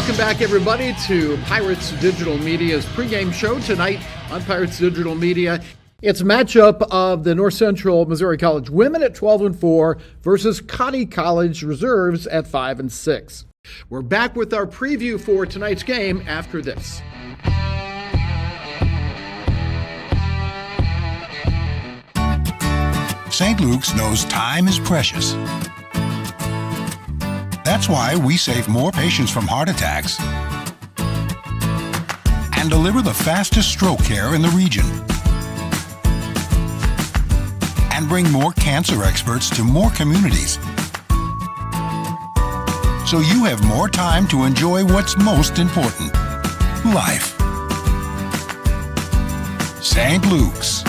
Welcome back, everybody, to Pirates Digital Media's pregame show tonight on Pirates Digital Media. It's a matchup of the North Central Missouri College women at 12-4 versus Cottey College reserves at 5-6. We're back with our preview for tonight's game after this. St. Luke's knows time is precious. That's why we save more patients from heart attacks and deliver the fastest stroke care in the region and bring more cancer experts to more communities so you have more time to enjoy what's most important, life. St. Luke's.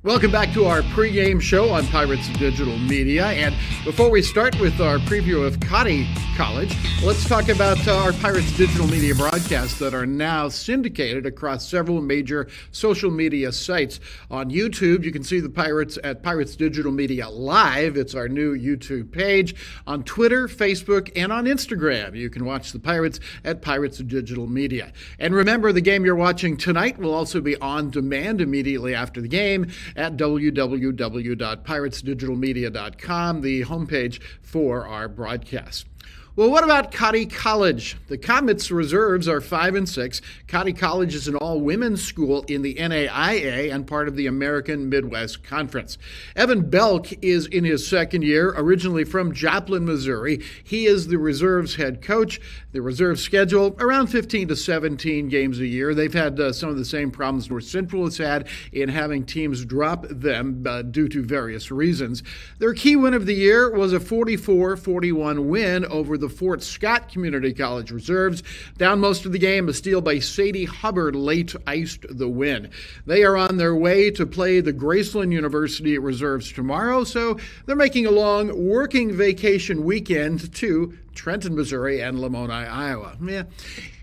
Welcome back to our pregame show on Pirates Digital Media. And before we start with our preview of Cottey College, let's talk about our Pirates Digital Media broadcasts that are now syndicated across several major social media sites. On YouTube, you can see the Pirates at Pirates Digital Media Live. It's our new YouTube page. On Twitter, Facebook, and on Instagram, you can watch the Pirates at Pirates Digital Media. And remember, the game you're watching tonight will also be on demand immediately after the game at www.piratesdigitalmedia.com, the homepage for our broadcast. Well, what about Cottey College? The Comets reserves are 5-6. Cottey College is an all-women's school in the NAIA and part of the American Midwest Conference. Evan Belk is in his second year, originally from Joplin, Missouri. He is the reserves head coach. The reserve schedule, around 15 to 17 games a year. They've had some of the same problems North Central has had in having teams drop them due to various reasons. Their key win of the year was a 44-41 win over the Fort Scott Community College reserves. Down most of the game, a steal by Sadie Hubbard late iced the win. They are on their way to play the Graceland University reserves tomorrow, so they're making a long working vacation weekend to Trenton, Missouri, and Lamoni, Iowa. Yeah.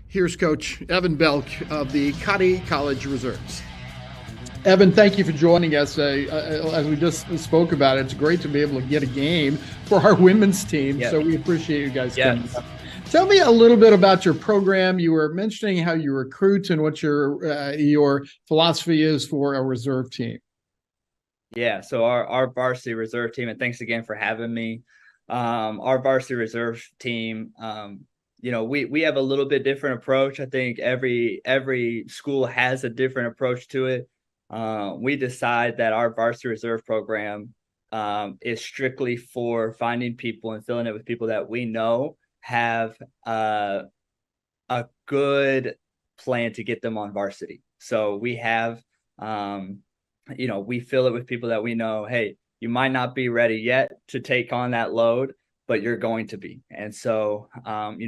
Here's Coach Evan Belk of the Cottey College reserves. Evan, thank you for joining us. As we just spoke about, it's great to be able to get a game for our women's team, So we appreciate you guys coming up. Tell me a little bit about your program. You were mentioning how you recruit and what your philosophy is for a reserve team. Yeah, so our varsity reserve team, and thanks again for having me. Our varsity reserve team, we have a little bit different approach. I think every school has a different approach to it. We decide that our varsity reserve program is strictly for finding people and filling it with people that we know have a good plan to get them on varsity. So we have, we fill it with people that we know, hey, you might not be ready yet to take on that load, but you're going to be. And so,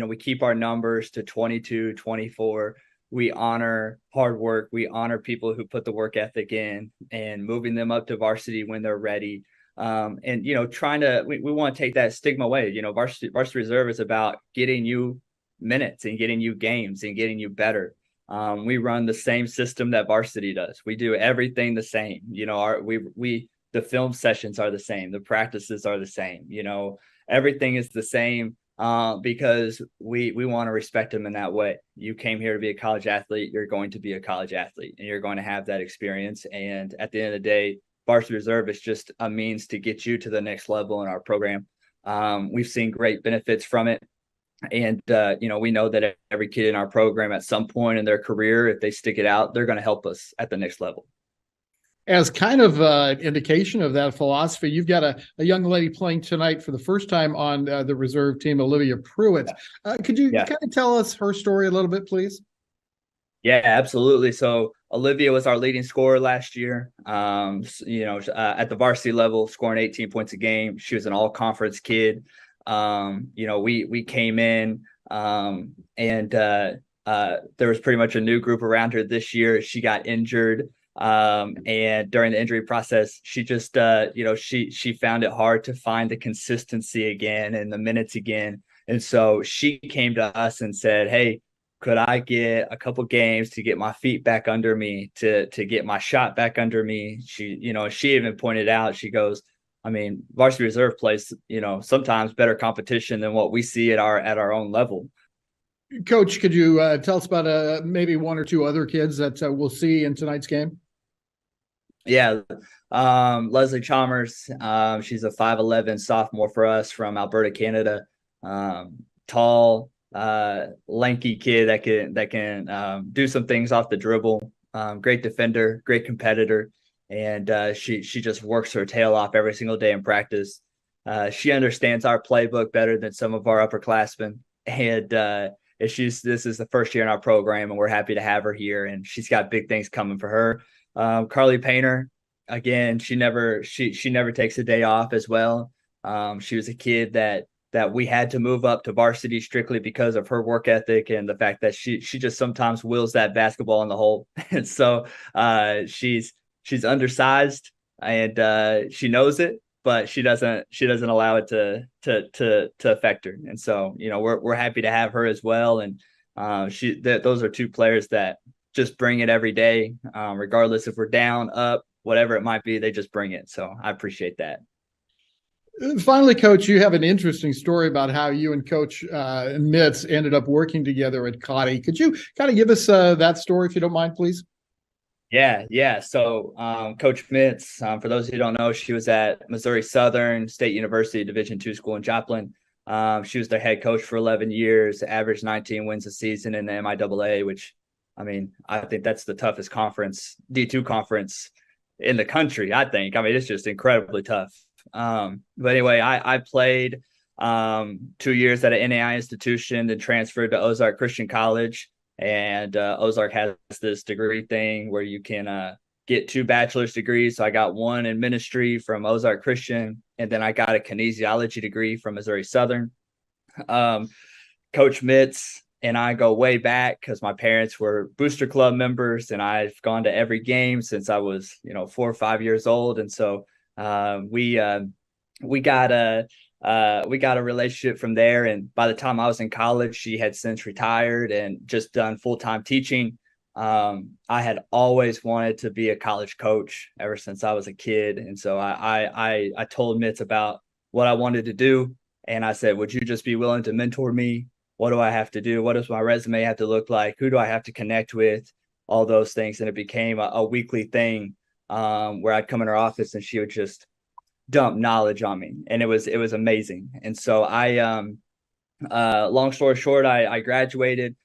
we keep our numbers to 22, 24. We honor hard work. We honor people who put the work ethic in and moving them up to varsity when they're ready. We want to take that stigma away. Varsity reserve is about getting you minutes and getting you games and getting you better. We run the same system that varsity does. We do everything the same. The film sessions are the same. The practices are the same. Everything is the same. Because we want to respect them in that way. You came here to be a college athlete, you're going to be a college athlete, and you're going to have that experience. And at the end of the day, varsity reserve is just a means to get you to the next level in our program. We've seen great benefits from it. And, we know that every kid in our program at some point in their career, if they stick it out, they're going to help us at the next level. As kind of an indication of that philosophy, you've got a young lady playing tonight for the first time on the reserve team, Olivia Pruitt. Could you kind of tell us her story a little bit, please? Yeah, absolutely. So Olivia was our leading scorer last year, at the varsity level, scoring 18 points a game. She was an all-conference kid. We came in and there was pretty much a new group around her this year. She got injured. And during the injury process, she just, she found it hard to find the consistency again and the minutes again. And so she came to us and said, hey, could I get a couple games to get my feet back under me, to get my shot back under me? She even pointed out, she goes, I mean, varsity reserve plays, sometimes better competition than what we see at our own level. Coach, could you tell us about maybe one or two other kids that we'll see in tonight's game? Yeah. Leslie Chalmers. She's a 5'11" sophomore for us from Alberta, Canada. Tall, lanky kid that can do some things off the dribble. Great defender, great competitor, and she just works her tail off every single day in practice. She understands our playbook better than some of our upperclassmen, and this is the first year in our program, and we're happy to have her here. And she's got big things coming for her. Carly Painter, again, she never takes a day off as well. She was a kid that we had to move up to varsity strictly because of her work ethic and the fact that she just sometimes wills that basketball in the hole. And so she's undersized, and she knows it, but she doesn't allow it to affect her. And so, we're happy to have her as well. And those are two players that just bring it every day, regardless if we're down, up, whatever it might be, they just bring it. So I appreciate that. Finally, Coach, you have an interesting story about how you and Coach Mitz ended up working together at Cottey. Could you kind of give us that story, if you don't mind, please? Yeah. So Coach Mitz, for those who don't know, she was at Missouri Southern State University Division II school in Joplin. She was their head coach for 11 years, averaged 19 wins a season in the MIAA, which, I think that's the toughest conference, D2 conference in the country, I think. It's just incredibly tough. But anyway, I played 2 years at an NAI institution, then transferred to Ozark Christian College. And Ozark has this degree thing where you can get 2 bachelor's degrees. So I got one in ministry from Ozark Christian, and then I got a kinesiology degree from Missouri Southern. Coach Mitz and I go way back because my parents were Booster Club members, and I've gone to every game since I was, 4 or 5 years old. And so we got a relationship from there. And by the time I was in college, she had since retired and just done full-time teaching. I had always wanted to be a college coach ever since I was a kid. And so I told Mitz about what I wanted to do. And I said, would you just be willing to mentor me? What do I have to do? What does my resume have to look like? Who do I have to connect with? All those things. And it became a weekly thing where I'd come in her office and she would just dump knowledge on me. And it was amazing. And so long story short, I graduated,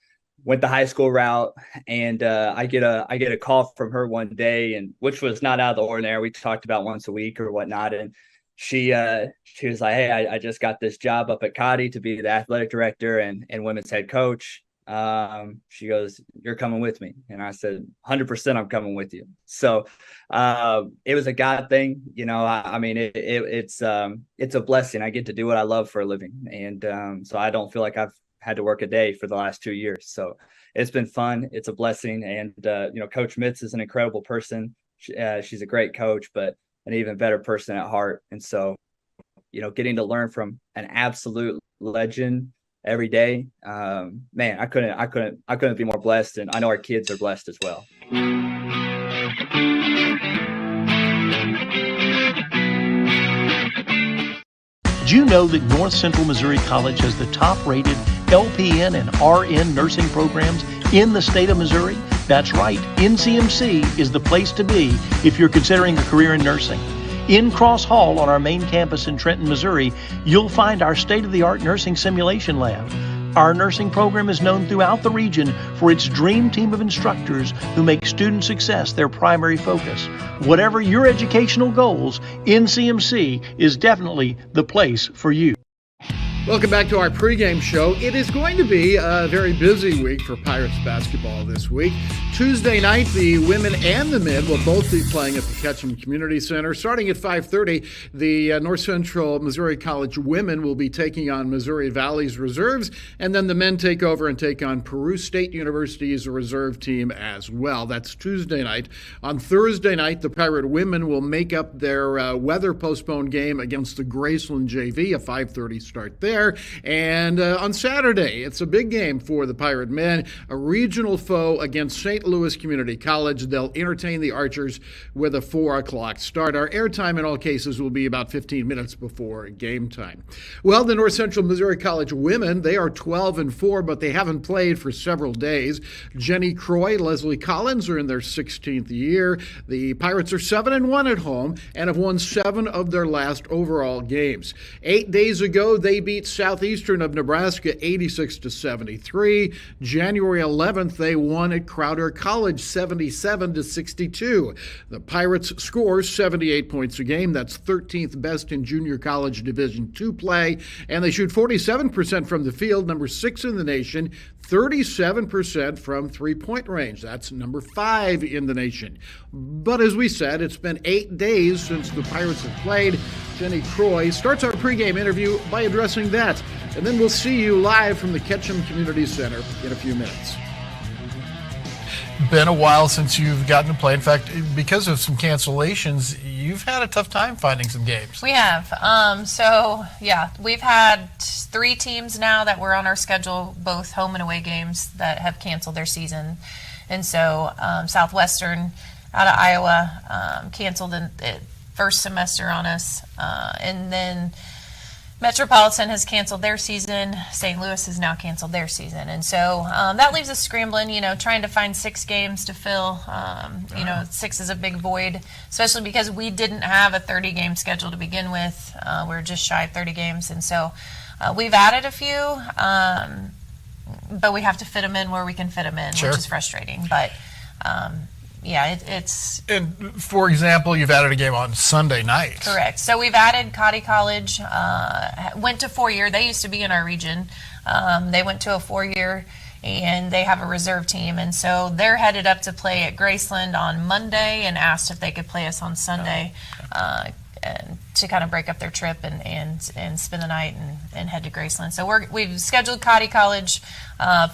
went the high school route, and I get a call from her one day, and which was not out of the ordinary. We talked about once a week or whatnot. And she was like, hey, I just got this job up at Cottey to be the athletic director and women's head coach. She goes, you're coming with me. And I said, 100% I'm coming with you. So it was a God thing. It's a blessing. I get to do what I love for a living. And so I don't feel like I've had to work a day for the last 2 years. So it's been fun. It's a blessing. And, Coach Mitz is an incredible person. She's a great coach, but an even better person at heart. And so, getting to learn from an absolute legend every day, man, I couldn't be more blessed. And I know our kids are blessed as well. Did you know that North Central Missouri College has the top-rated LPN and RN nursing programs in the state of Missouri? That's right, NCMC is the place to be if you're considering a career in nursing. In Cross Hall on our main campus in Trenton, Missouri, you'll find our state-of-the-art nursing simulation lab. Our nursing program is known throughout the region for its dream team of instructors who make student success their primary focus. Whatever your educational goals, NCMC is definitely the place for you. Welcome back to our pregame show. It is going to be a very busy week for Pirates basketball this week. Tuesday night, the women and the men will both be playing at the Ketchum Community Center. Starting at 5:30, the North Central Missouri College women will be taking on Missouri Valley's reserves, and then the men take over and take on Peru State University's reserve team as well. That's Tuesday night. On Thursday night, the Pirate women will make up their weather-postponed game against the Graceland JV, a 5:30 start there. there. And on Saturday, it's a big game for the Pirate men, a regional foe against St. Louis Community College. They'll entertain the Archers with a 4 o'clock start. Our airtime in all cases will be about 15 minutes before game time. Well, the North Central Missouri College women, they are 12-4, but they haven't played for several days. Jenny Croy, Leslie Collins are in their 16th year. The Pirates are 7-1 at home and have won 7 of their last overall games. 8 days ago, they beat Southeastern of Nebraska 86-73. January 11th, they won at Crowder College 77-62. The Pirates score 78 points a game. That's 13th best in junior college Division II play, and they shoot 47% from the field, number 6 in the nation, 37% from three-point range. That's number 5 in the nation. But as we said, it's been 8 days since the Pirates have played. Jenny Croy starts our pregame interview by addressing that, and then we'll see you live from the Ketchum Community Center in a few minutes. Been a while since you've gotten to play. In fact, because of some cancellations, you've had a tough time finding some games. We have. We've had 3 teams now that were on our schedule, both home and away games, that have canceled their season. And so Southwestern out of Iowa canceled the first semester on us. And then Metropolitan has canceled their season. St. Louis has now canceled their season. And so that leaves us scrambling, trying to find 6 games to fill. 6 is a big void, especially because we didn't have a 30-game schedule to begin with. We're just shy of 30 games. And so we've added a few, but we have to fit them in where we can fit them in, Sure. which is frustrating. But it's... And for example, you've added a game on Sunday night. Correct. So we've added Cotty College, went to 4-year. They used to be in our region. They went to a 4-year, and they have a reserve team. And so they're headed up to play at Graceland on Monday and asked if they could play us on Sunday and to kind of break up their trip and spend the night and head to Graceland. So we've scheduled Cotty College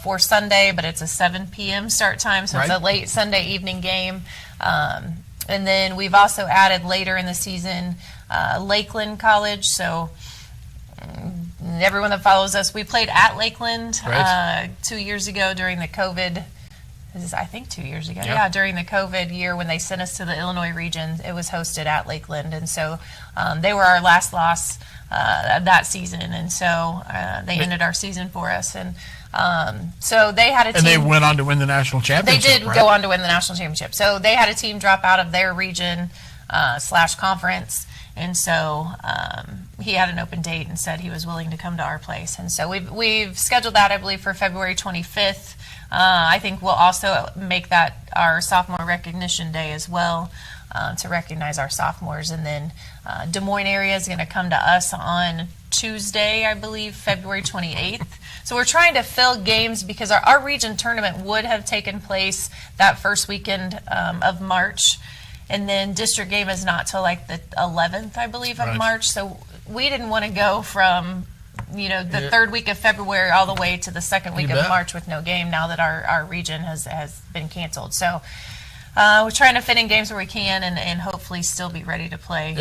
for Sunday, but it's a 7 p.m. start time, so It's a late Sunday evening game. And then we've also added later in the season Lakeland College. So everyone that follows us, we played at Lakeland 2 years ago during the COVID. This is, I think, 2 years ago. Yeah, during the COVID year when they sent us to the Illinois region, it was hosted at Lakeland. And so they were our last loss that season. And so they ended our season for us. And so they had a team. And they went on to win the national championship. They did go on to win the national championship. So they had a team drop out of their region / conference. And so he had an open date and said he was willing to come to our place. And so we've scheduled that, I believe, for February 25th. I think we'll also make that our sophomore recognition day as well to recognize our sophomores. And then Des Moines area is going to come to us on Tuesday, I believe, February 28th. So we're trying to fill games because our region tournament would have taken place that first weekend of March. And then district game is not till like the 11th, I believe, of March. So we didn't want to go from the third week of February all the way to the second week of March with no game now that our region has been canceled. So we're trying to fit in games where we can and hopefully still be ready to play.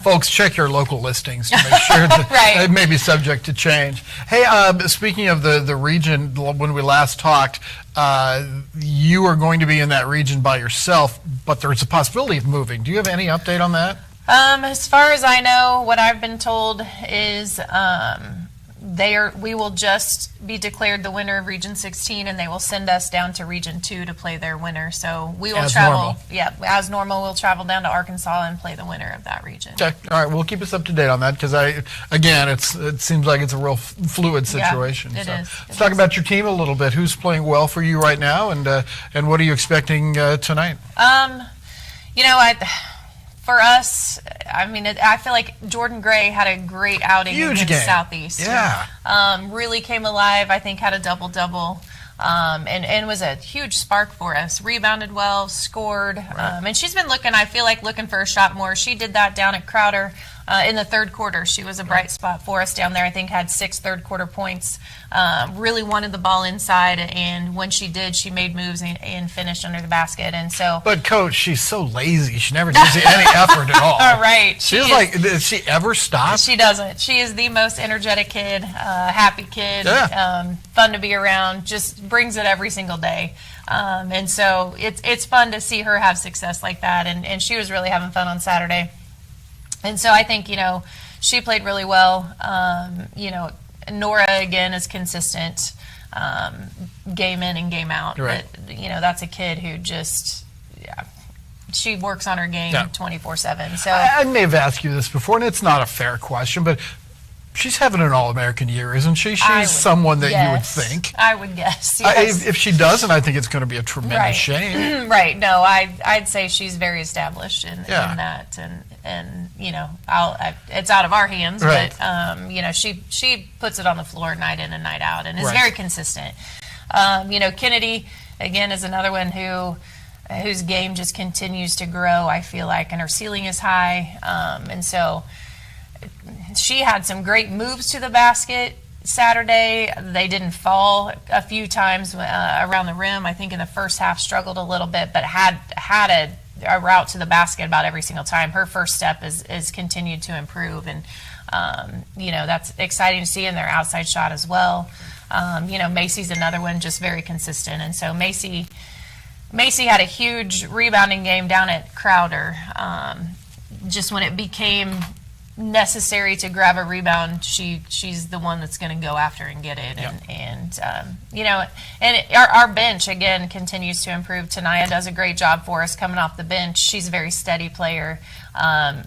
Folks, check your local listings to make sure that it may be subject to change. Hey, speaking of the region, when we last talked, you are going to be in that region by yourself, but there's a possibility of moving. Do you have any update on that? As far as I know, what I've been told is we will just be declared the winner of Region 16, and they will send us down to Region 2 to play their winner. So we will travel. Normal. Yeah, as normal, we'll travel down to Arkansas and play the winner of that region. Okay. All right. Well, keep us up to date on that because it seems like it's a real fluid situation. Yeah, it is. Let's talk about your team a little bit. Who's playing well for you right now, and what are you expecting tonight? For us, I feel like Jordan Gray had a great outing against Southeast. Yeah. Really came alive. I think had a double-double. And was a huge spark for us. Rebounded well, scored. And she's been looking for a shot more. She did that down at Crowder. in the third quarter. She was a bright spot for us down there. I think had 6 third quarter points. Really wanted the ball inside, and when she did, she made moves and finished under the basket. And so, But Coach, she's so lazy. She never gives you any effort at all. all right, She's like, does she ever stop? she doesn't. She is the most energetic kid, happy kid, Yeah. fun to be around. Just brings it every single day. And so it's fun to see her have success like that. And she was really having fun on Saturday. And so I think, she played really well. Nora, again, is consistent game in and game out. Right. But, that's a kid who just, she works on her game 24/7. So I may have asked you this before, and it's not a fair question, but she's having an All-American year, isn't she? She's someone that you would think. I would guess, yes. If she doesn't, I think it's going to be a tremendous shame. Right. No, I'd say she's very established in that, and it's out of our hands, Right. but she puts it on the floor night in and night out, and is Right. very consistent. Kennedy again is another one whose game just continues to grow. I feel like, and her ceiling is high, and so she had some great moves to the basket Saturday. They didn't fall a few times around the rim. I think in the first half struggled a little bit, but had a route to the basket about every single time. Her first step is continued to improve, and that's exciting to see in their outside shot as well. Macy's another one, just very consistent, and so Macy had a huge rebounding game down at Crowder. Just when it became necessary to grab a rebound, she's the one that's going to go after and get it. Our bench again continues to improve. Tanaya does a great job for us coming off the bench. She's a very steady player.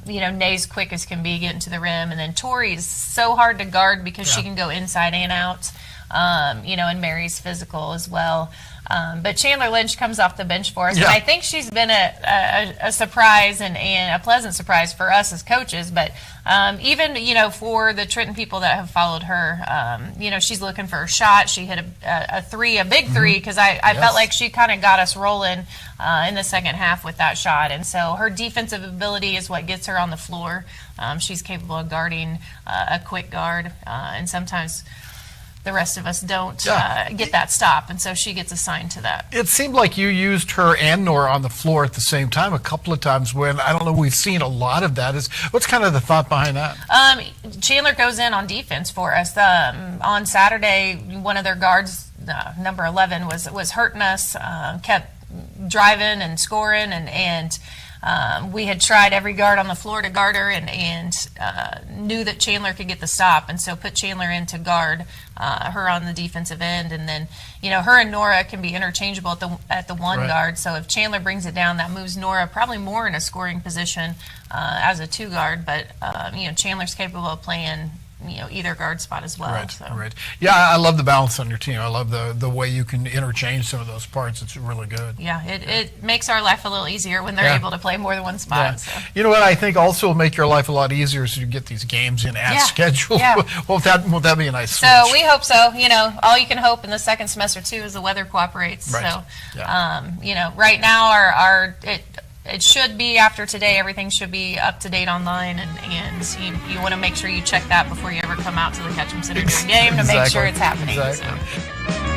Nay's quick as can be getting to the rim, and then Tori's so hard to guard because she can go inside and out. And Mary's physical as well. But Chandler Lynch comes off the bench for us, and I think she's been a surprise and a pleasant surprise for us as coaches. But even for the Trenton people that have followed her, she's looking for a shot. She hit a three, a big three, because I felt like she kind of got us rolling in the second half with that shot. And so her defensive ability is what gets her on the floor. She's capable of guarding a quick guard, and sometimes the rest of us don't get that stop, and so she gets assigned to that. It seemed like you used her and Nora on the floor at the same time a couple of times when, I don't know, we've seen a lot of that. What's kind of the thought behind that? Chandler goes in on defense for us. On Saturday, one of their guards, number 11, was hurting us, kept driving and scoring, and we had tried every guard on the floor to guard her, and knew that Chandler could get the stop, and so put Chandler in to guard her on the defensive end. And then, her and Nora can be interchangeable at the one guard. So if Chandler brings it down, that moves Nora probably more in a scoring position as a 2 guard. But Chandler's capable of playing either guard spot as well. Right. Yeah, I love the balance on your team. I love the way you can interchange some of those parts. It's really good. Yeah, it makes our life a little easier when they're able to play more than one spot. Yeah. So. You know what I think also will make your life a lot easier is you get these games in as scheduled. Yeah. Won't that be a nice switch? So we hope so. All you can hope in the second semester too is the weather cooperates. Right. So, Yeah. right now it should be, after today, everything should be up to date online, and you want to make sure you check that before you ever come out to the Ketchum Center game to make sure it's happening. Exactly. So.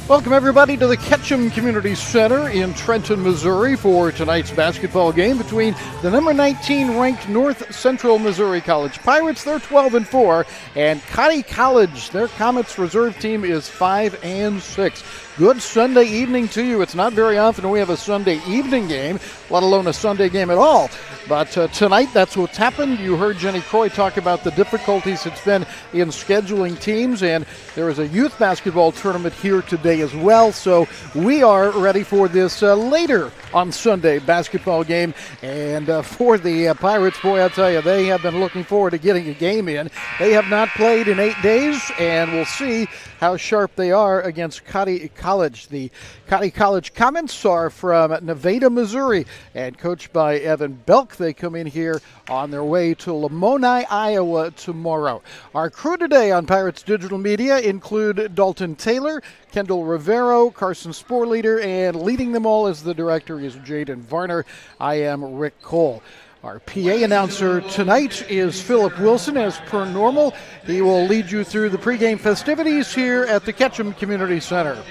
Welcome, everybody, to the Ketchum Community Center in Trenton, Missouri for tonight's basketball game between the number 19 ranked North Central Missouri College Pirates. They're 12-4, and Cottey College, their Comets reserve team, is 5-6. Good Sunday evening to you. It's not very often we have a Sunday evening game, let alone a Sunday game at all. But tonight, that's what's happened. You heard Jenny Croy talk about the difficulties it's been in scheduling teams, and there is a youth basketball tournament here today as well. So we are ready for this later on Sunday basketball game. And for the Pirates, boy, I'll tell you, they have been looking forward to getting a game in. They have not played in 8 days, and we'll see how sharp they are against Cottey College. The Cottey College Comets are from Nevada, Missouri, and coached by Evan Belk. They come in here on their way to Lamoni, Iowa tomorrow. Our crew today on Pirates Digital Media include Dalton Taylor, Kendall Rivero, Carson Sporleader, and leading them all as the director is Jaden Varner. I am Rick Cole. Our PA announcer tonight is Philip Wilson, as per normal. He will lead you through the pregame festivities here at the Ketchum Community Center.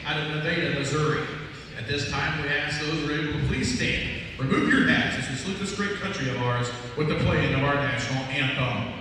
Out of Nevada, Missouri. At this time, we ask those who are able to please stand. Remove your hats as we salute this great country of ours with the playing of our national anthem.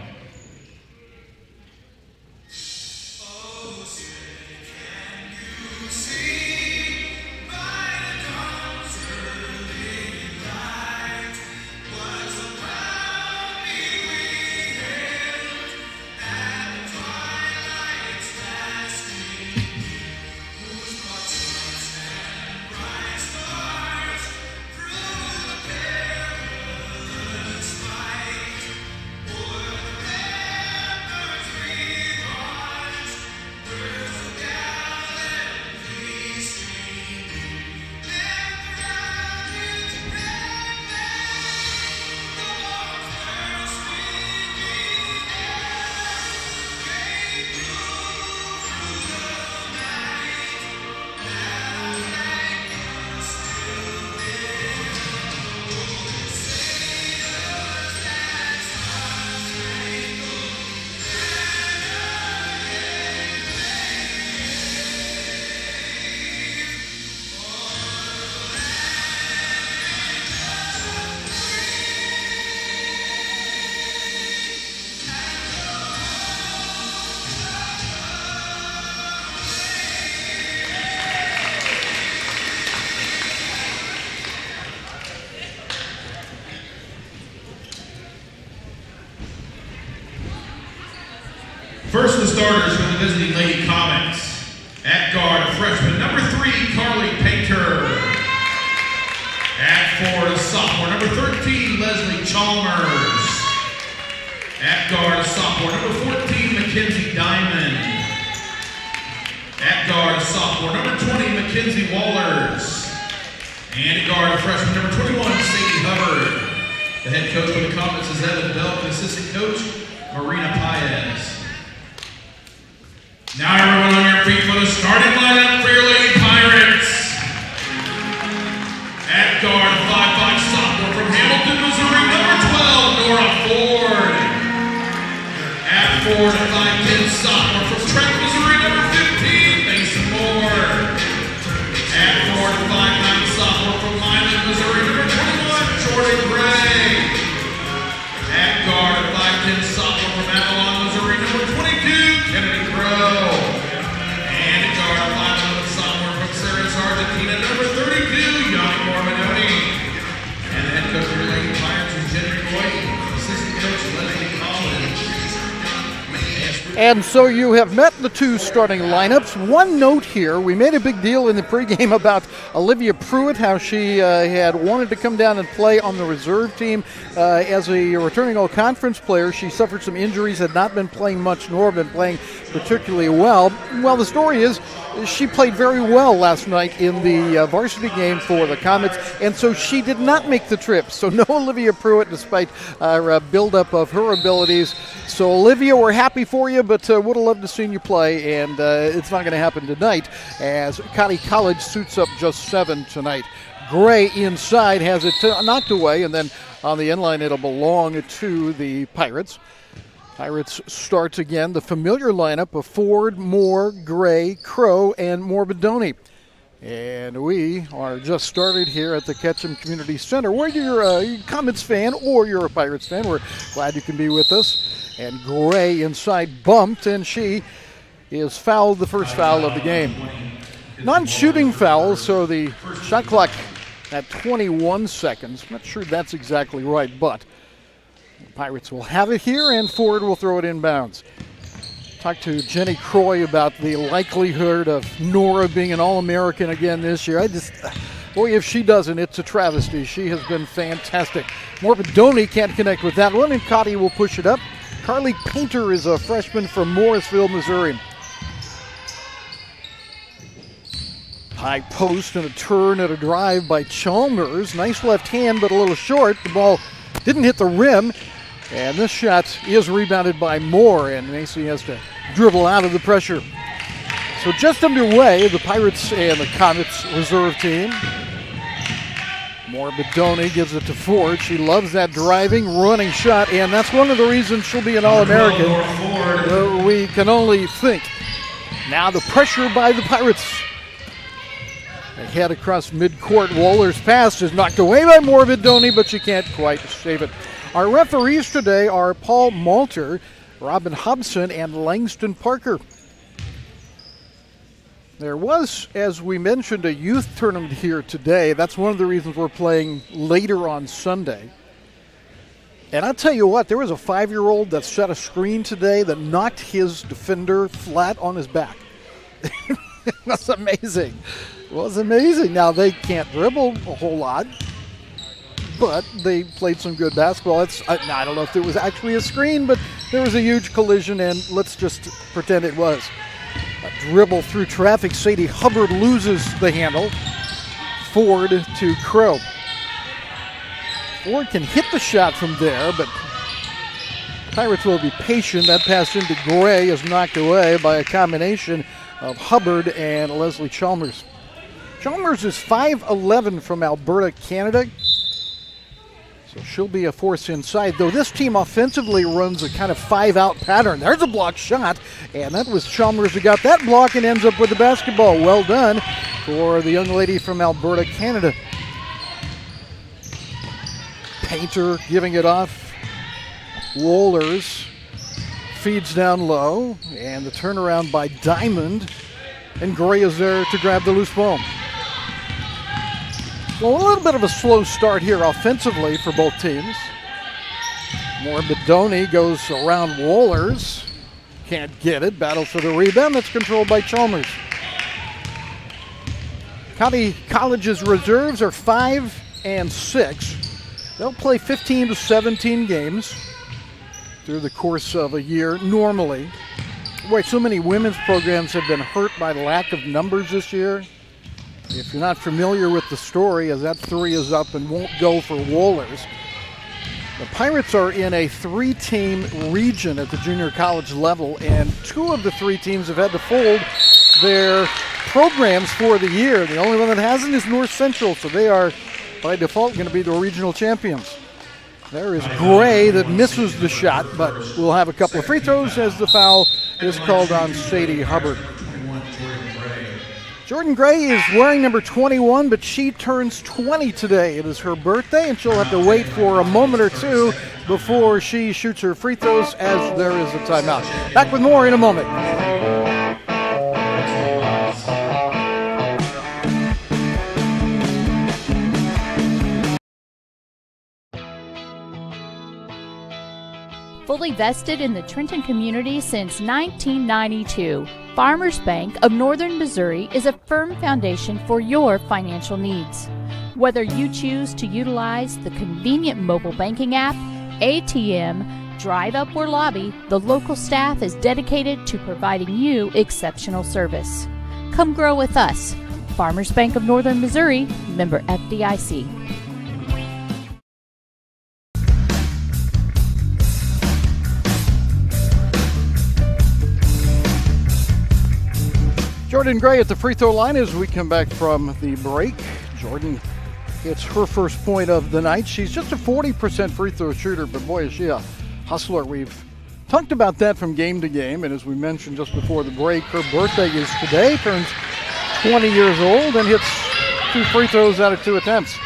First, the starters for the visiting Lady Comets. At guard, freshman number 3, Carly Painter. At 4, sophomore number 13, Leslie Chalmers. At guard, sophomore number 14, Mackenzie Diamond. At guard, sophomore number 20, Mackenzie Wallers. And at guard, freshman number 21, Sadie Hubbard. The head coach for the Comets is Evan Belk, and assistant coach, Marina Paez. Now everyone on your feet for the starting lineup for your Lady Pirates. At guard, 5'5" sophomore from Hamilton, Missouri, number 12, Nora Ford. At 4 to 5'10" sophomore from Trenton, Missouri, number 15, Mason Moore. At 4 to 5'9" sophomore from Lyman, Missouri, number 21, Jordan Gray. At guard, 5'10" sophomore from Avalon, Missouri, number 22, Kennedy Crow. And at guard, 5'11" sophomore from Sarah's Argentina, number 32, Yanni Mormanoni. And the head coach of your Lady Pirates is Jenny Roy, assistant coach Leslie Collins. And so you have met the two starting lineups. One note here, we made a big deal in the pregame about Olivia Pruitt, how she had wanted to come down and play on the reserve team as a returning all-conference player. She suffered some injuries, had not been playing much, nor been playing particularly well. Well, the story is she played very well last night in the varsity game for the Comets, and so she did not make the trip. So no Olivia Pruitt, despite our buildup of her abilities. So Olivia, we're happy for you, but would have loved to see you play, and it's not going to happen tonight as Cottey College suits up just 7 tonight. Gray inside has it knocked away, and then on the end line it'll belong to the Pirates. Pirates starts again. The familiar lineup of Ford, Moore, Gray, Crow, and Morbidoni. And we are just started here at the Ketchum Community Center. Whether you're a Comets fan or you're a Pirates fan, we're glad you can be with us. And Gray inside bumped, and she is fouled, the first foul of the game. Non-shooting foul, so the shot clock at 21 seconds. I'm not sure that's exactly right, but the Pirates will have it here, and Ford will throw it inbounds. Talked to Jenny Croy about the likelihood of Nora being an All-American again this year. Boy, if she doesn't, it's a travesty. She has been fantastic. Morbidoni can't connect with that one, and Cotty will push it up. Carly Painter is a freshman from Morrisville, Missouri. High post and a turn and a drive by Chalmers. Nice left hand, but a little short. The ball didn't hit the rim, and this shot is rebounded by Moore, and Macy has to dribble out of the pressure. So just underway, the Pirates and the Comets reserve team. Morbidoni gives it to Ford. She loves that driving, running shot, and that's one of the reasons she'll be an All-American. We can only think. Now the pressure by the Pirates. They head across midcourt. Waller's pass is knocked away by Morbidoni, but she can't quite save it. Our referees today are Paul Malter, Robin Hobson, and Langston Parker. There was, as we mentioned, a youth tournament here today. That's one of the reasons we're playing later on Sunday. And I'll tell you what, there was a 5-year-old that set a screen today that knocked his defender flat on his back. That's amazing. It was amazing. Now, they can't dribble a whole lot, but they played some good basketball. I don't know if it was actually a screen, but there was a huge collision, and let's just pretend it was. A dribble through traffic. Sadie Hubbard loses the handle. Ford to Crow. Ford can hit the shot from there, but Pirates will be patient. That pass into Gray is knocked away by a combination of Hubbard and Leslie Chalmers. Chalmers is 5'11" from Alberta, Canada. So she'll be a force inside, though this team offensively runs a kind of 5-out pattern. There's a block shot, and that was Chalmers who got that block and ends up with the basketball. Well done for the young lady from Alberta, Canada. Painter giving it off. Wohlers feeds down low, and the turnaround by Diamond, and Gray is there to grab the loose ball. Well, a little bit of a slow start here offensively for both teams. Morbidoni goes around Wohlers. Can't get it. Battle for the rebound. That's controlled by Chalmers. County College's reserves are 5 and 6. They'll play 15 to 17 games through the course of a year normally. Boy, so many women's programs have been hurt by lack of numbers this year. If you're not familiar with the story, as that 3 is up and won't go for Wohlers. The Pirates are in a 3-team region at the junior college level, and 2 of the 3 teams have had to fold their programs for the year. The only one that hasn't is North Central, so they are, by default, going to be the regional champions. There is Gray that misses the shot, but we'll have a couple of free throws as the foul is called on Sadie Hubbard. Jordan Gray is wearing number 21, but she turns 20 today. It is her birthday, and she'll have to wait for a moment or two before she shoots her free throws, as there is a timeout. Back with more in a moment. Fully vested in the Trenton community since 1992, Farmers Bank of Northern Missouri is a firm foundation for your financial needs. Whether you choose to utilize the convenient mobile banking app, ATM, drive up or lobby, the local staff is dedicated to providing you exceptional service. Come grow with us. Farmers Bank of Northern Missouri, member FDIC. Jordan Gray at the free throw line as we come back from the break. Jordan hits her first point of the night. She's just a 40% free throw shooter, but boy, is she a hustler. We've Talked about that from game to game, and as we mentioned just before the break, her birthday is today, turns 20 years old, and hits 2 free throws out of 2 attempts.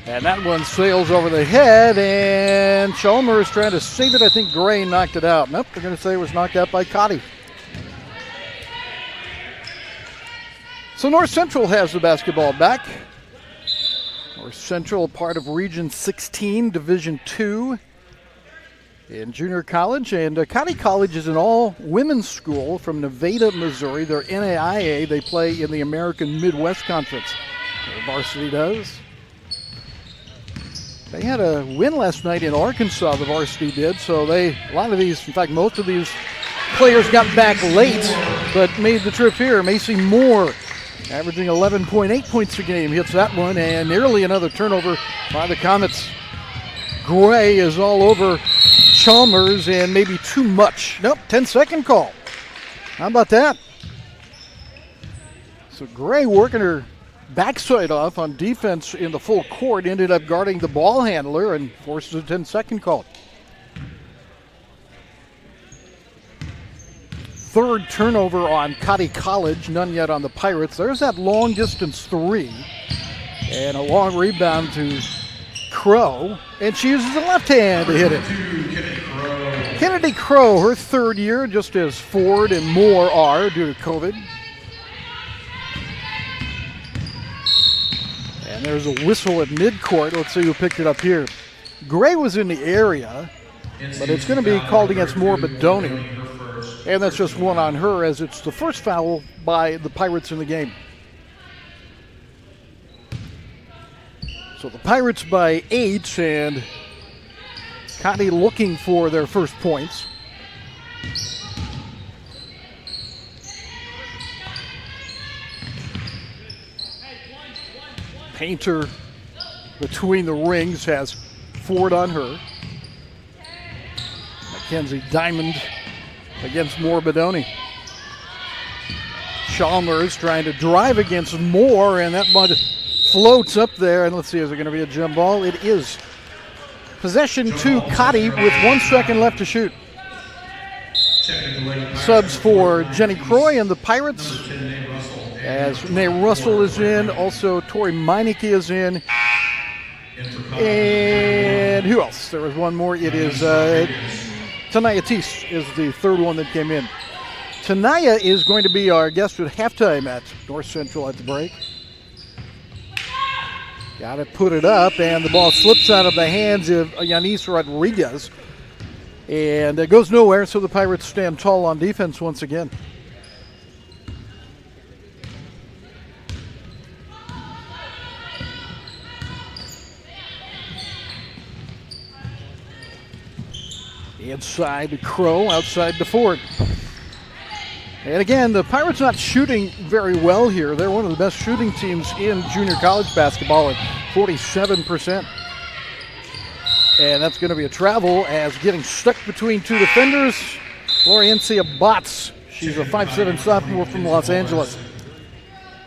And that one sails over the head, and Chalmers trying to save it. I think Gray knocked it out. Nope, they're going to say it was knocked out by Cotty. So North Central has the basketball back. North Central, part of Region 16, Division II in junior college. And Cotty College is an all-women's school from Nevada, Missouri. They're NAIA. They play in the American Midwest Conference. Their varsity does. They had a win last night in Arkansas, the varsity did. So a lot of these, in fact, most of these players got back late, but made the trip here. Macy Moore, averaging 11.8 points a game, hits that one, and nearly another turnover by the Comets. Gray is all over Chalmers, and maybe too much. Nope, 10-second call. How about that? So Gray working her backside off on defense in the full court, ended up guarding the ball handler and forces a 10-second call. Third turnover on Cotty College, none yet on the Pirates. There's that long distance 3, and a long rebound to Crow, and she uses the left hand to hit it. Kennedy Crow, her third year, just as Ford and Moore are due to COVID. And there's a whistle at midcourt. Let's see who picked it up here. Gray was in the area, but it's going to be called against Moore Bedoni. And that's just one on her, as it's the first foul by the Pirates in the game. So the Pirates by 8, and Cotty looking for their first points. Painter between the rings has Ford on her. Mackenzie Diamond against Moore Bedoni. Chalmers trying to drive against Moore, and that one floats up there. And let's see, is it going to be a jump ball? It is. Possession to Cotty with 1 second left to shoot. Subs for Jenny Croy and the Pirates, as Nay Russell is in. Also, Tori Meineke is in. And who else? There was one more. It is Tanaya Teese is the third one that came in. Tanaya is going to be our guest at halftime at North Central at the break. Got to put it up, and the ball slips out of the hands of Yanis Rodriguez. And it goes nowhere, so the Pirates stand tall on defense once again. Inside to Crow, outside to Ford. And again, the Pirates not shooting very well here. They're one of the best shooting teams in junior college basketball at 47%. And that's going to be a travel, as getting stuck between two defenders, Laurencia Botts. She's a 5'7" sophomore from Los Angeles.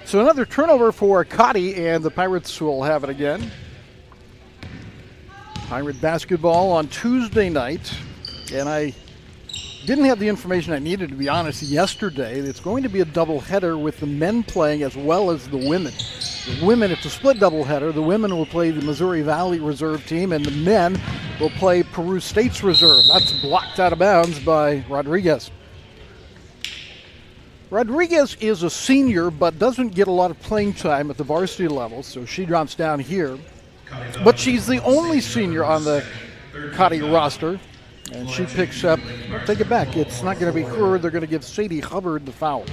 So another turnover for Cotty, and the Pirates will have it again. Pirate basketball on Tuesday night. And I didn't have the information I needed, to be honest, yesterday. It's going to be a doubleheader with the men playing as well as the women. The women, it's a split doubleheader. The women will play the Missouri Valley Reserve team, and the men will play Peru State's Reserve. That's blocked out of bounds by Rodriguez. Rodriguez is a senior, but doesn't get a lot of playing time at the varsity level, so she drops down here. But she's the only senior on the Cotty roster. And she picks up, I'll take it back, it's not going to be her. They're going to give Sadie Hubbard the foul.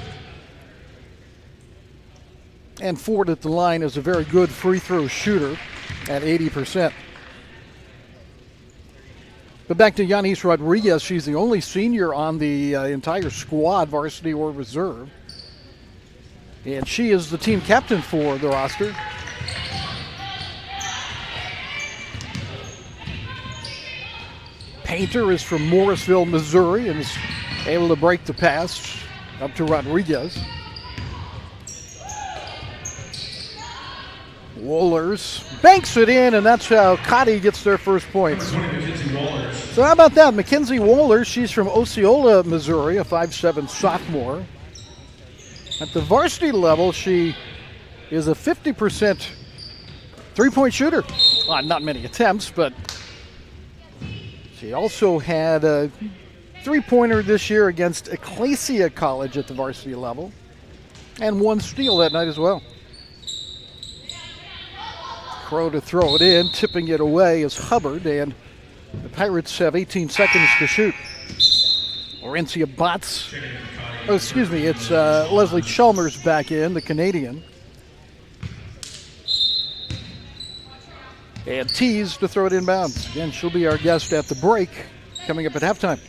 And Ford at the line is a very good free throw shooter at 80%. But back to Yanis Rodriguez, she's the only senior on the entire squad, varsity or reserve. And she is the team captain for the roster. Painter is from Morrisville, Missouri, and is able to break the pass up to Rodriguez. Wohlers banks it in, and that's how Cotty gets their first points. So how about that? Mackenzie Wohler, she's from Osceola, Missouri, a 5'7" sophomore. At the varsity level, she is a 50% three-point shooter. Not many attempts, but she also had a three-pointer this year against Ecclesia College at the varsity level, and one steal that night as well. Crow to throw it in, tipping it away is Hubbard, and the Pirates have 18 seconds to shoot. Laurencia Botts, it's Leslie Chalmers back in, the Canadian. And Tees to throw it inbounds. Again, she'll be our guest at the break, coming up at halftime.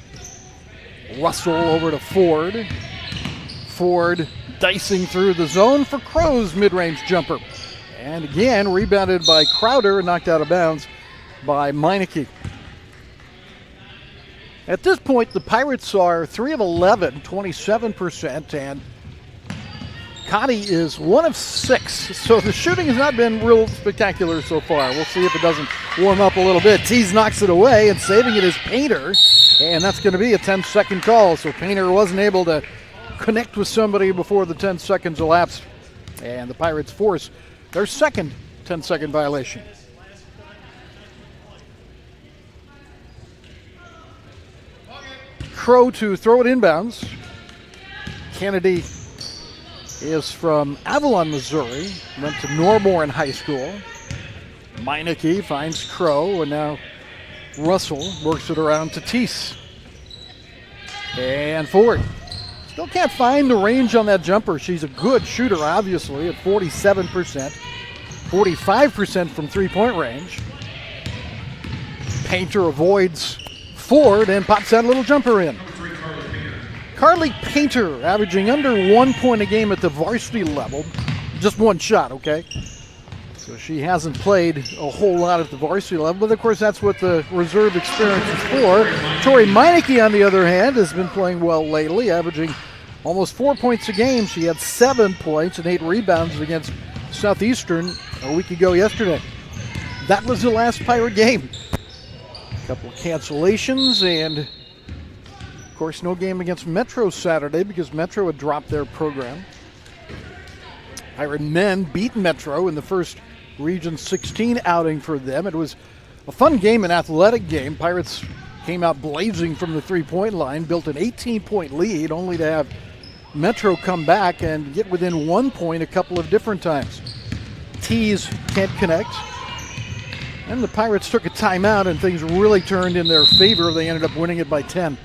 Russell over to Ford. Ford dicing through the zone for Crow's mid-range jumper. And again, rebounded by Crowder and knocked out of bounds by Meineke. At this point, the Pirates are 3 of 11, 27%, and Cotty is 1 of 6. So the shooting has not been real spectacular so far. We'll see if it doesn't warm up a little bit. Tees knocks it away, and saving it is Painter, and that's going to be a 10-second call. So Painter wasn't able to connect with somebody before the 10 seconds elapsed, and the Pirates force their second 10-second violation. Crow to throw it inbounds. Kennedy is from Avalon, Missouri. Went to Norborn High School. Meineke finds Crow, and now Russell works it around to Tees. And Ford. Still can't find the range on that jumper. She's a good shooter, obviously, at 47%. 45% from three-point range. Painter avoids Ford and pops that little jumper in. Carly Painter averaging under 1 point a game at the varsity level. Just one shot, okay? So she hasn't played a whole lot at the varsity level, but of course that's what the reserve experience is for. Tori Meineke, on the other hand, has been playing well lately, averaging almost 4 points a game. She had 7 points and 8 rebounds against Southeastern a week ago yesterday. That was the last Pirate game. A couple of cancellations, and of course no game against Metro Saturday because Metro had dropped their program. Pirate men beat Metro in the first Region 16 outing for them. It was a fun game, an athletic game. Pirates came out blazing from the three-point line, built an 18-point lead, only to have Metro come back and get within 1 point a couple of different times. Tees can't connect. And the Pirates took a timeout and things really turned in their favor. They ended up winning it by 10.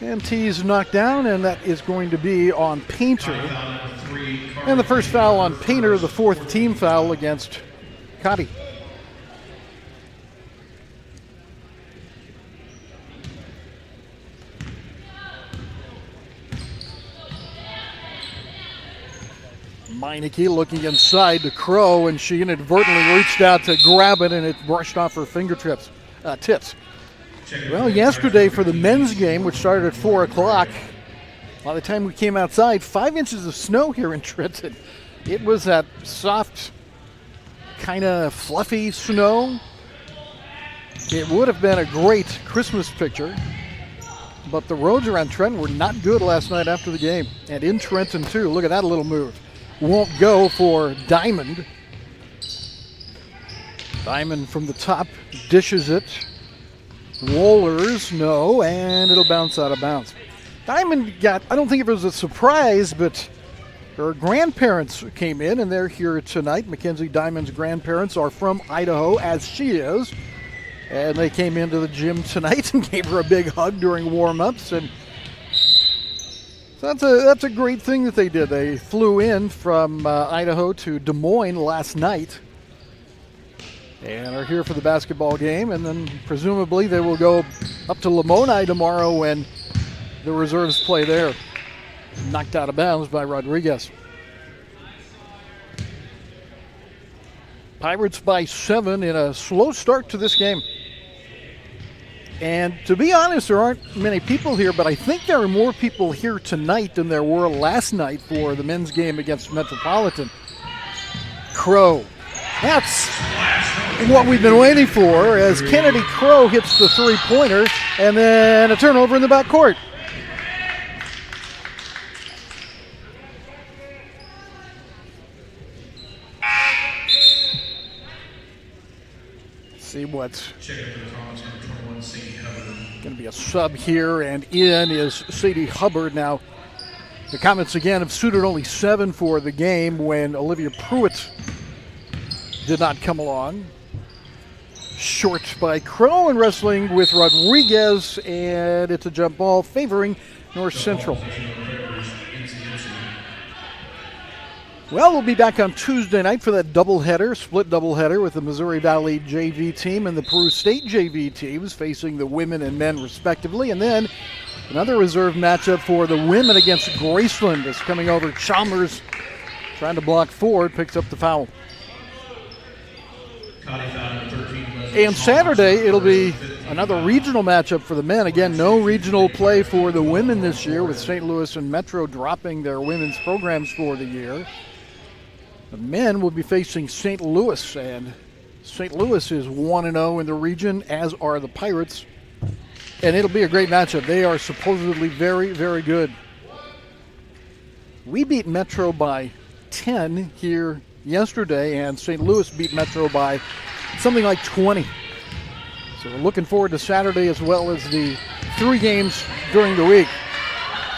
And Tees knocked down, and that is going to be on Painter. And the first foul on Painter, the fourth team foul against Cotty. Meineke looking inside to Crow, and she inadvertently reached out to grab it, and it brushed off her fingertips. Tips. Well, yesterday for the men's game, which started at 4 o'clock, by the time we came outside, 5 inches of snow here in Trenton. It was that soft, kind of fluffy snow. It would have been a great Christmas picture, but the roads around Trenton were not good last night after the game. And in Trenton, too. Look at that little move. Won't go for Diamond. Diamond from the top dishes it. Rollers, no, and it'll bounce out of bounds. Diamond got, I don't think it was a surprise, but her grandparents came in, and they're here tonight. Mackenzie Diamond's grandparents are from Idaho, as she is, and they came into the gym tonight and gave her a big hug during warm-ups, and so that's a great thing that they did. They flew in from Idaho to Des Moines last night and are here for the basketball game, and then presumably they will go up to Lamoni tomorrow when the reserves play there. Knocked out of bounds by Rodriguez. Pirates by 7 in a slow start to this game. And to be honest, there aren't many people here, but I think there are more people here tonight than there were last night for the men's game against Metropolitan. Crow That's what we've been waiting for as Kennedy Crow hits the three-pointer, and then a turnover in the backcourt. See what's going to be a sub here, and in is Sadie Hubbard. Now, the Comets again have suited only 7 for the game when Olivia Pruitt did not come along. Short by Crow and wrestling with Rodriguez, and it's a jump ball favoring North Central. Well, we'll be back on Tuesday night for that doubleheader, split doubleheader with the Missouri Valley JV team and the Peru State JV teams facing the women and men respectively. And then another reserve matchup for the women against Graceland is coming over. Chalmers trying to block forward, picks up the foul. And Saturday, it'll be another regional matchup for the men. Again, no regional play for the women this year, with St. Louis and Metro dropping their women's programs for the year. The men will be facing St. Louis, and St. Louis is 1-0 in the region, as are the Pirates. And it'll be a great matchup. They are supposedly very, very good. We beat Metro by 10 here yesterday, and St. Louis beat Metro by something like 20. So we're looking forward to Saturday as well as the 3 games during the week.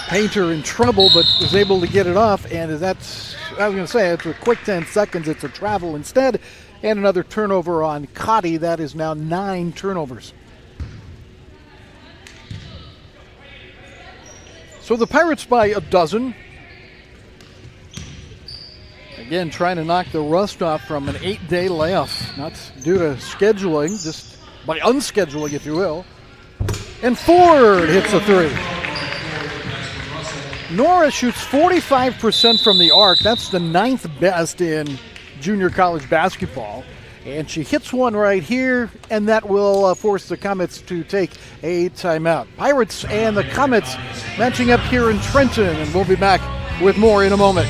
Painter in trouble, but was able to get it off, and that's, I was going to say, it's a quick 10 seconds. It's a travel instead, and another turnover on Cotty. That is now 9 turnovers. So the Pirates by a dozen. Again, trying to knock the rust off from an 8-day layoff, not due to scheduling, just by unscheduling, if you will. And Ford hits a 3. Nora shoots 45% from the arc. That's the 9th best in junior college basketball. And she hits one right here, and that will force the Comets to take a timeout. Pirates and the Comets matching up here in Trenton, and we'll be back with more in a moment.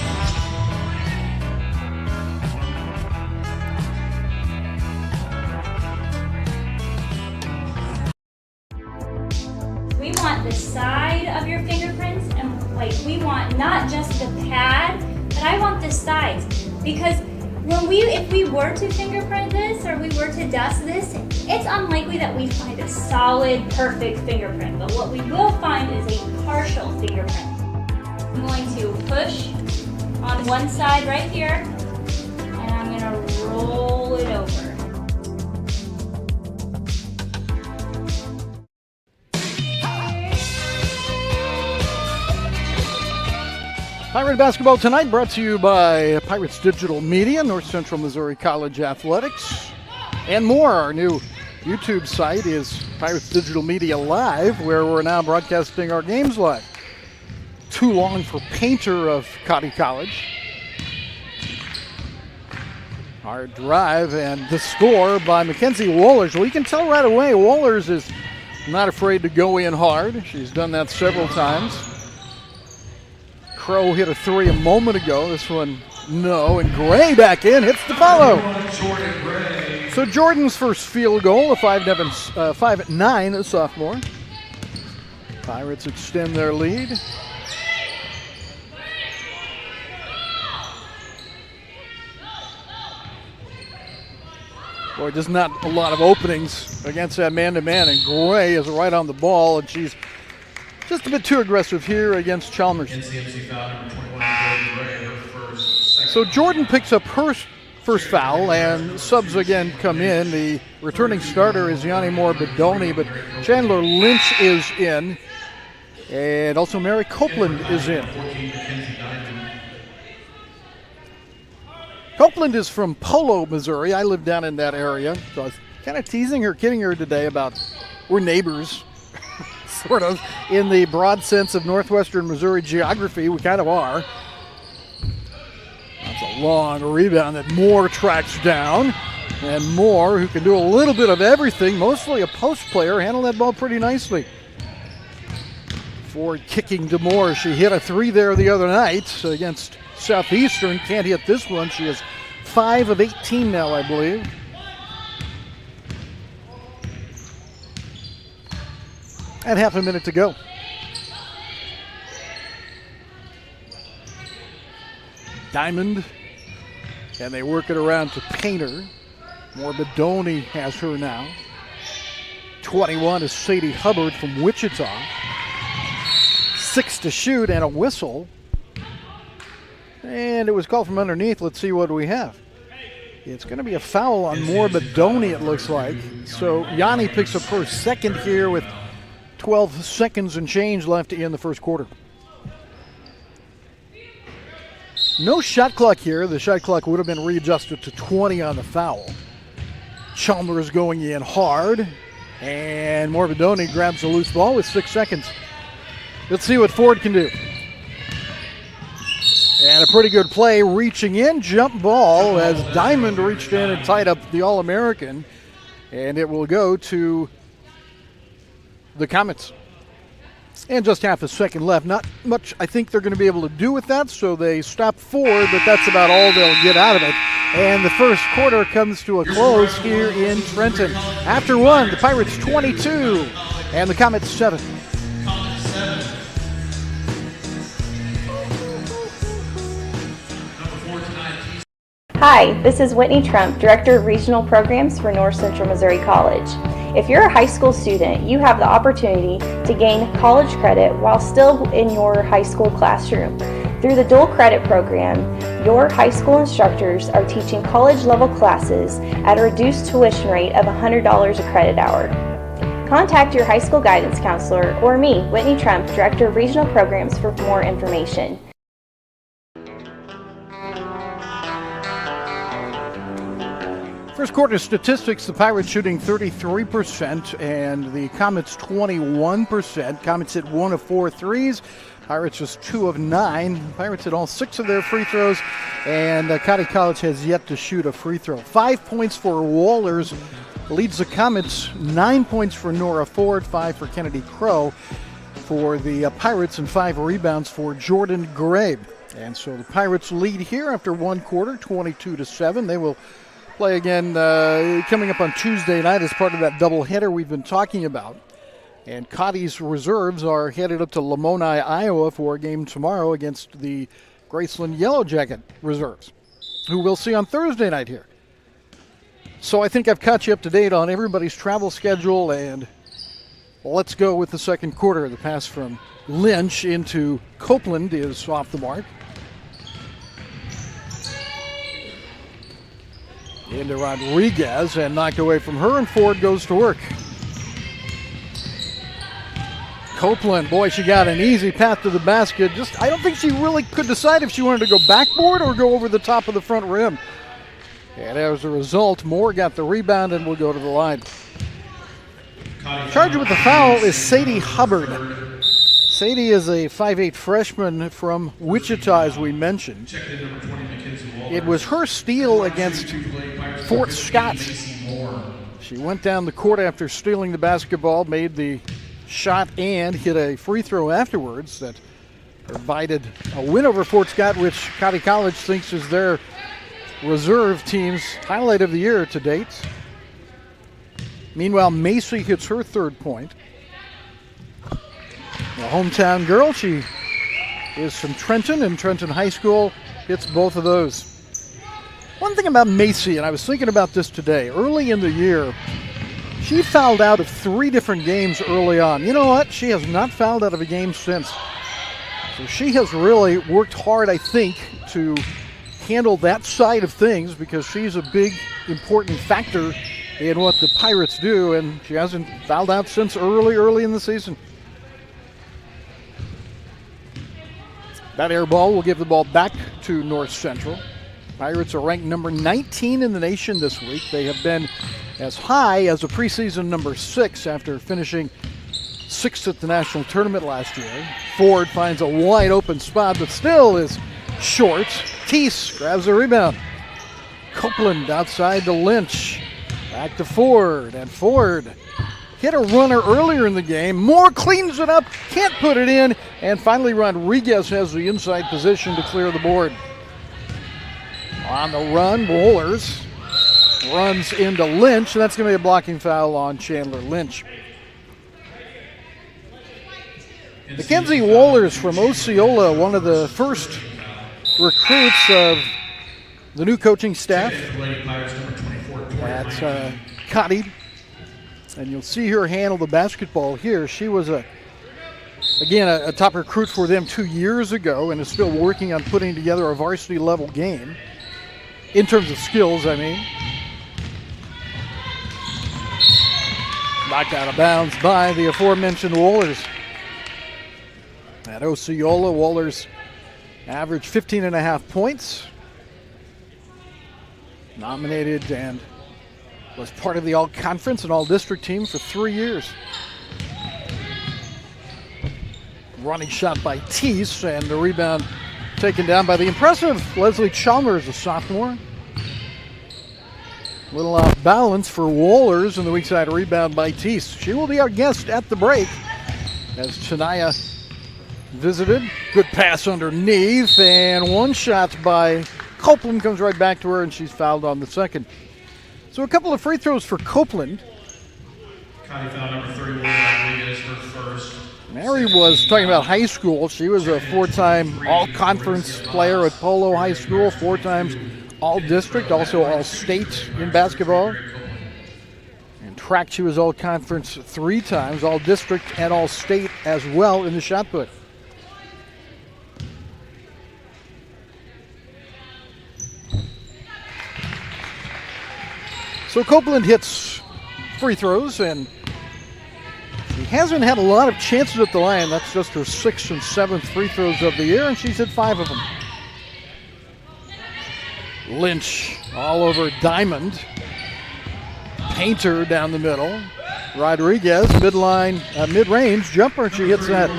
We want the side of your fingerprints, and we want not just the pad, but I want the sides, because if we were to fingerprint this or we were to dust this, it's unlikely that we find a solid, perfect fingerprint. But what we will find is a partial fingerprint. I'm going to push on one side right here, and I'm going to roll it over. Pirate basketball tonight brought to you by Pirates Digital Media, North Central Missouri College Athletics, and more. Our new YouTube site is Pirates Digital Media Live, where we're now broadcasting our games live. Too long for Painter of Cotty College. Hard drive, and the score by Mackenzie Wohlers. Well, you can tell right away Wohlers is not afraid to go in hard. She's done that several times. Crow hit a 3 a moment ago. This one, no. And Gray back in, hits the follow. So Jordan's first field goal, a 5'9", a sophomore. Pirates extend their lead. Boy, just not a lot of openings against that man-to-man, and Gray is right on the ball, and she's just a bit too aggressive here against Chalmers. So Jordan picks up her first foul, and subs again come in. The returning starter is Yanni Moore-Bedoni, but Chandler Lynch is in, and also Mary Copeland is in. Copeland is from Polo, Missouri. I live down in that area, so I was kind of teasing her, kidding her today about we're neighbors. Sort of, in the broad sense of northwestern Missouri geography, we kind of are. That's a long rebound that Moore tracks down. And Moore, who can do a little bit of everything, mostly a post player, handled that ball pretty nicely. Forward kicking to Moore. She hit a 3 there the other night against Southeastern. Can't hit this one. She has 5 of 18 now, I believe. And half a minute to go. Diamond, and they work it around to Painter. Morbidoni has her now. 21 is Sadie Hubbard from Wichita. 6 to shoot and a whistle. And it was called from underneath. Let's see what we have. It's going to be a foul on Morbidoni, it looks like. So Yanni picks up her second here with 12 seconds and change left in the first quarter. No shot clock here. The shot clock would have been readjusted to 20 on the foul. Chalmers going in hard. And Morbidoni grabs the loose ball with 6 seconds. Let's see what Ford can do. And a pretty good play, reaching in, jump ball as Diamond reached in and tied up the All-American. And it will go to the Comets. And just half a second left. Not much I think they're going to be able to do with that, so they stop Ford, but that's about all they'll get out of it. And the first quarter comes to a close here in Trenton. After one, the Pirates 22 and the Comets 7. Hi, this is Whitney Trump, Director of Regional Programs for North Central Missouri College. If you're a high school student, you have the opportunity to gain college credit while still in your high school classroom. Through the dual credit program, your high school instructors are teaching college-level classes at a reduced tuition rate of $100 a credit hour. Contact your high school guidance counselor or me, Whitney Trump, Director of Regional Programs, for more information. First quarter statistics, the Pirates shooting 33% and the Comets 21%. Comets hit 1 of 4 threes. Pirates just 2 of 9. Pirates hit all 6 of their free throws, and Cotty College has yet to shoot a free throw. 5 points for Wallers leads the Comets, 9 points for Nora Ford, 5 for Kennedy Crow for the Pirates, and 5 rebounds for Jordan Grabe. And so the Pirates lead here after one quarter, 22-7. They will play again coming up on Tuesday night as part of that doubleheader we've been talking about. And Cotty's reserves are headed up to Lamoni, Iowa for a game tomorrow against the Graceland Yellow Jacket reserves, who we'll see on Thursday night here. So I think I've caught you up to date on everybody's travel schedule, and let's go with the second quarter. The pass from Lynch into Copeland is off the mark. Into Rodriguez and knocked away from her, and Ford goes to work. Copeland, boy, she got an easy path to the basket. I don't think she really could decide if she wanted to go backboard or go over the top of the front rim. And as a result, Moore got the rebound and will go to the line. Charged with the foul is Sadie Hubbard. Sadie is a 5'8 freshman from Wichita, as we mentioned. It was her steal against Fort Scott. She went down the court after stealing the basketball, made the shot, and hit a free throw afterwards that provided a win over Fort Scott, which Cotty College thinks is their reserve team's highlight of the year to date. Meanwhile, Macy hits her third point. A hometown girl, she is from Trenton, and Trenton High School hits both of those. One thing about Macy, and I was thinking about this today, early in the year, she fouled out of 3 different games early on. You know what? She has not fouled out of a game since. So she has really worked hard, I think, to handle that side of things, because she's a big, important factor in what the Pirates do, and she hasn't fouled out since early in the season. That air ball will give the ball back to North Central. Pirates are ranked number 19 in the nation this week. They have been as high as a preseason number 6 after finishing 6th at the national tournament last year. Ford finds a wide open spot, but still is short. Teese grabs the rebound. Copeland outside to Lynch. Back to Ford, and Ford hit a runner earlier in the game. Moore cleans it up, can't put it in, and finally Rodriguez has the inside position to clear the board. On the run, Wohlers runs into Lynch, and that's going to be a blocking foul on Chandler Lynch. Mackenzie Wohlers from Osceola, one of the first recruits of the new coaching staff at Cotty. And you'll see her handle the basketball here. She was, a top recruit for them 2 years ago and is still working on putting together a varsity level game. In terms of skills, I mean. Knocked out of bounds by the aforementioned Wohlers. At Osceola, Wohlers averaged 15.5 points. Nominated and was part of the all-conference and all-district team for 3 years. Running shot by Teese, and the rebound taken down by the impressive Leslie Chalmers, a sophomore. A little off balance for Wohlers, and the weak side rebound by Teese. She will be our guest at the break as Chania visited. Good pass underneath, and one shot by Copeland comes right back to her, and she's fouled on the second. So a couple of free throws for Copeland. Cotty foul number 31, Rodriguez, her first. Mary was talking about high school. She was a 4-time all-conference player at Polo High School, 4 times all-district, also all-state in basketball. And track, she was all-conference 3 times, all-district and all-state as well in the shot put. So Copeland hits free throws, and she hasn't had a lot of chances at the line. That's just her 6th and 7th free throws of the year, and she's hit 5 of them. Lynch all over Diamond. Painter down the middle. Rodriguez, mid-range jumper, and she hits that.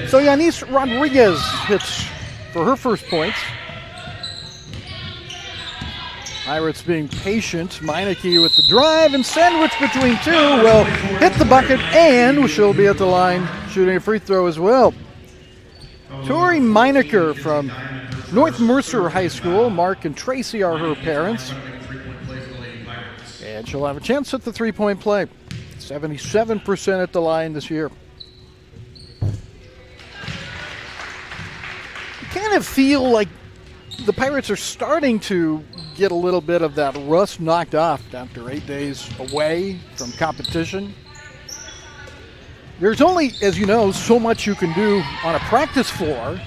So Yanis Rodriguez hits for her first points. Pirates being patient. Meineke with the drive and sandwich between two will hit the bucket, and she'll be at the line shooting a free throw as well. Tori Meineker from North Mercer High School. Mark and Tracy are her parents. And she'll have a chance at the three-point play. 77% at the line this year. You kind of feel like the Pirates are starting to get a little bit of that rust knocked off after 8 days away from competition. There's only, as you know, so much you can do on a practice floor,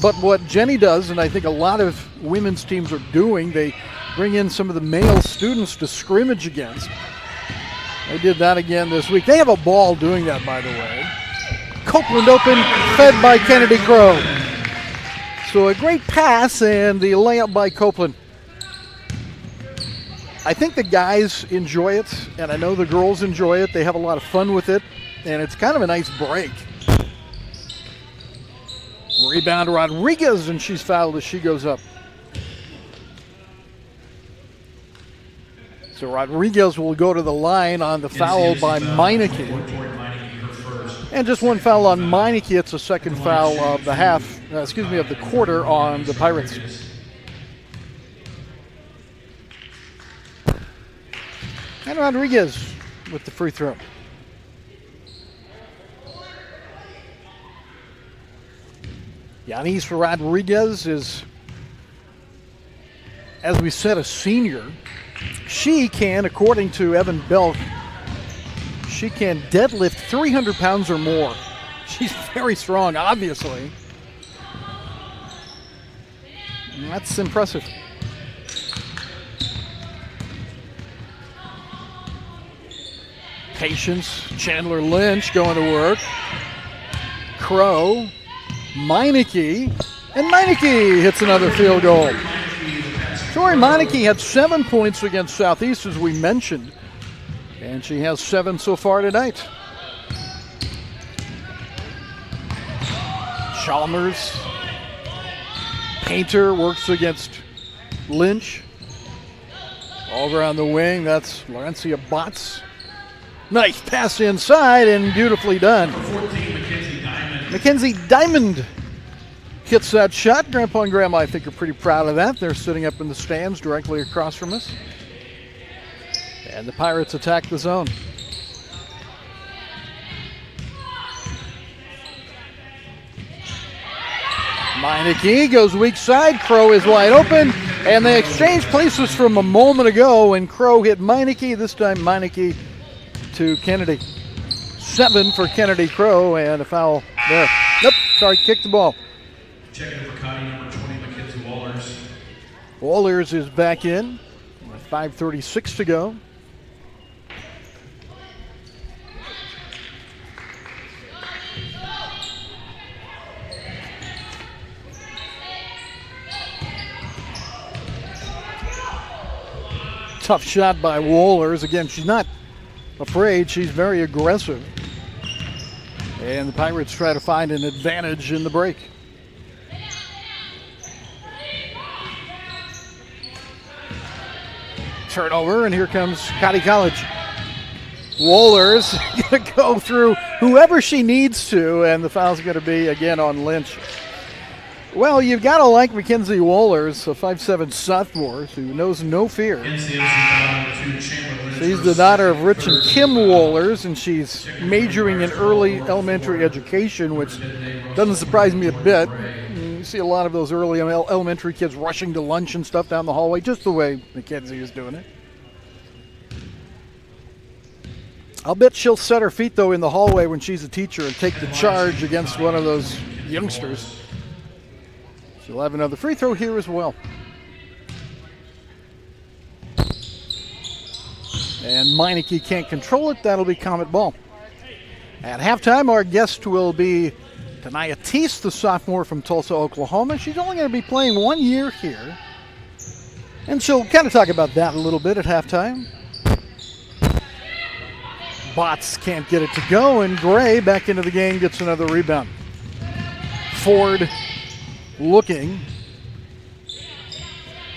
but what Jenny does, and I think a lot of women's teams are doing, they bring in some of the male students to scrimmage against. They did that again this week. They have a ball doing that, by the way. Copeland open, fed by Kennedy Crow. So a great pass and the layup by Copeland. I think the guys enjoy it, and I know the girls enjoy it. They have a lot of fun with it, and it's kind of a nice break. Rebound Rodriguez, and she's fouled as she goes up. So Rodriguez will go to the line on the foul by Meineke. And just one foul on Meineke. It's the second foul of the of the quarter on the Pirates. And Rodriguez with the free throw. Yanis Rodriguez is, as we said, a senior. She can, according to Evan Belk, she can deadlift 300 pounds or more. She's very strong, obviously. And that's impressive. Patience, Chandler Lynch going to work. Crow, Meineke, and Meineke hits another field goal. Tori Meineke had 7 points against Southeast, as we mentioned, and she has 7 so far tonight. Chalmers, Painter works against Lynch. Over on the wing, that's Laurencia Botts. Nice pass inside and beautifully done. Mackenzie Diamond hits that shot. Grandpa and Grandma, I think, are pretty proud of that. They're sitting up in the stands directly across from us. And the Pirates attack the zone. Meineke goes weak side. Crow is wide open. And they exchange places from a moment ago, and Crow hit Meineke. This time Meineke to Kennedy. 7 for Kennedy Crow, and a foul there. Nope, sorry, kicked the ball. Checking in for Connie, number 20, Mackenzie Wallers. Wallers is back in. 5:36 to go. Tough shot by Wallers. Again, she's not afraid. She's very aggressive. And the Pirates try to find an advantage in the break. Turnover, and here comes Cotty College. Wallers going to go through whoever she needs to, and the foul's going to be again on Lynch. Well, you've got to like Mackenzie Wallers, a 5'7" sophomore who knows no fear. She's the daughter of Rich and Kim Wallers, and she's majoring in early elementary education, which doesn't surprise me a bit. You see a lot of those early elementary kids rushing to lunch and stuff down the hallway, just the way Mackenzie is doing it. I'll bet she'll set her feet, though, in the hallway when she's a teacher and take the charge against one of those youngsters. She'll have another free throw here as well. And Meineke can't control it. That'll be Comet ball. At halftime, our guest will be Tanaya Teese, the sophomore from Tulsa, Oklahoma. She's only going to be playing 1 year here. And she'll kind of talk about that a little bit at halftime. Bots can't get it to go, and Gray back into the game gets another rebound. Ford looking.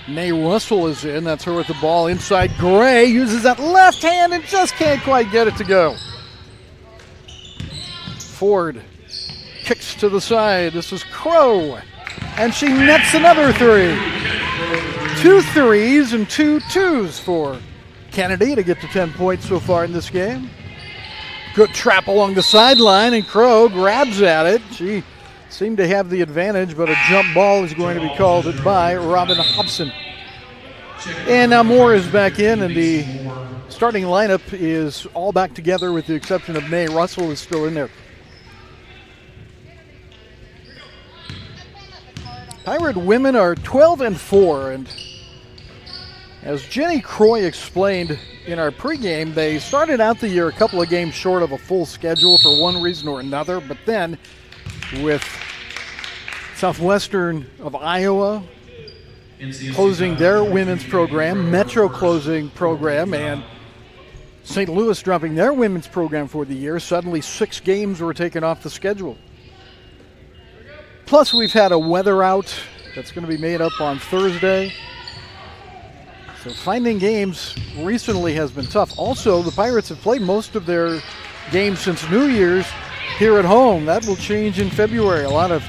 May Russell is in. That's her with the ball inside. Gray uses that left hand and just can't quite get it to go. Ford kicks to the side. This is Crow. And she nets another three. 2 threes and 2 twos for Kennedy to get to 10 points so far in this game. Good trap along the sideline, and Crow grabs at it. She seemed to have the advantage, but a jump ball is going to be called by Robin Hobson. And now Moore is back in, and the starting lineup is all back together with the exception of May Russell is still in there. Pirate women are 12-4, and as Jenny Croy explained in our pregame, they started out the year a couple of games short of a full schedule for one reason or another, but then with Southwestern of Iowa closing their women's program, Metro closing program, and St. Louis dropping their women's program for the year, suddenly 6 games were taken off the schedule. Plus, we've had a weather out that's going to be made up on Thursday. So finding games recently has been tough. Also, the Pirates have played most of their games since New Year's here at home. That will change in February. A lot of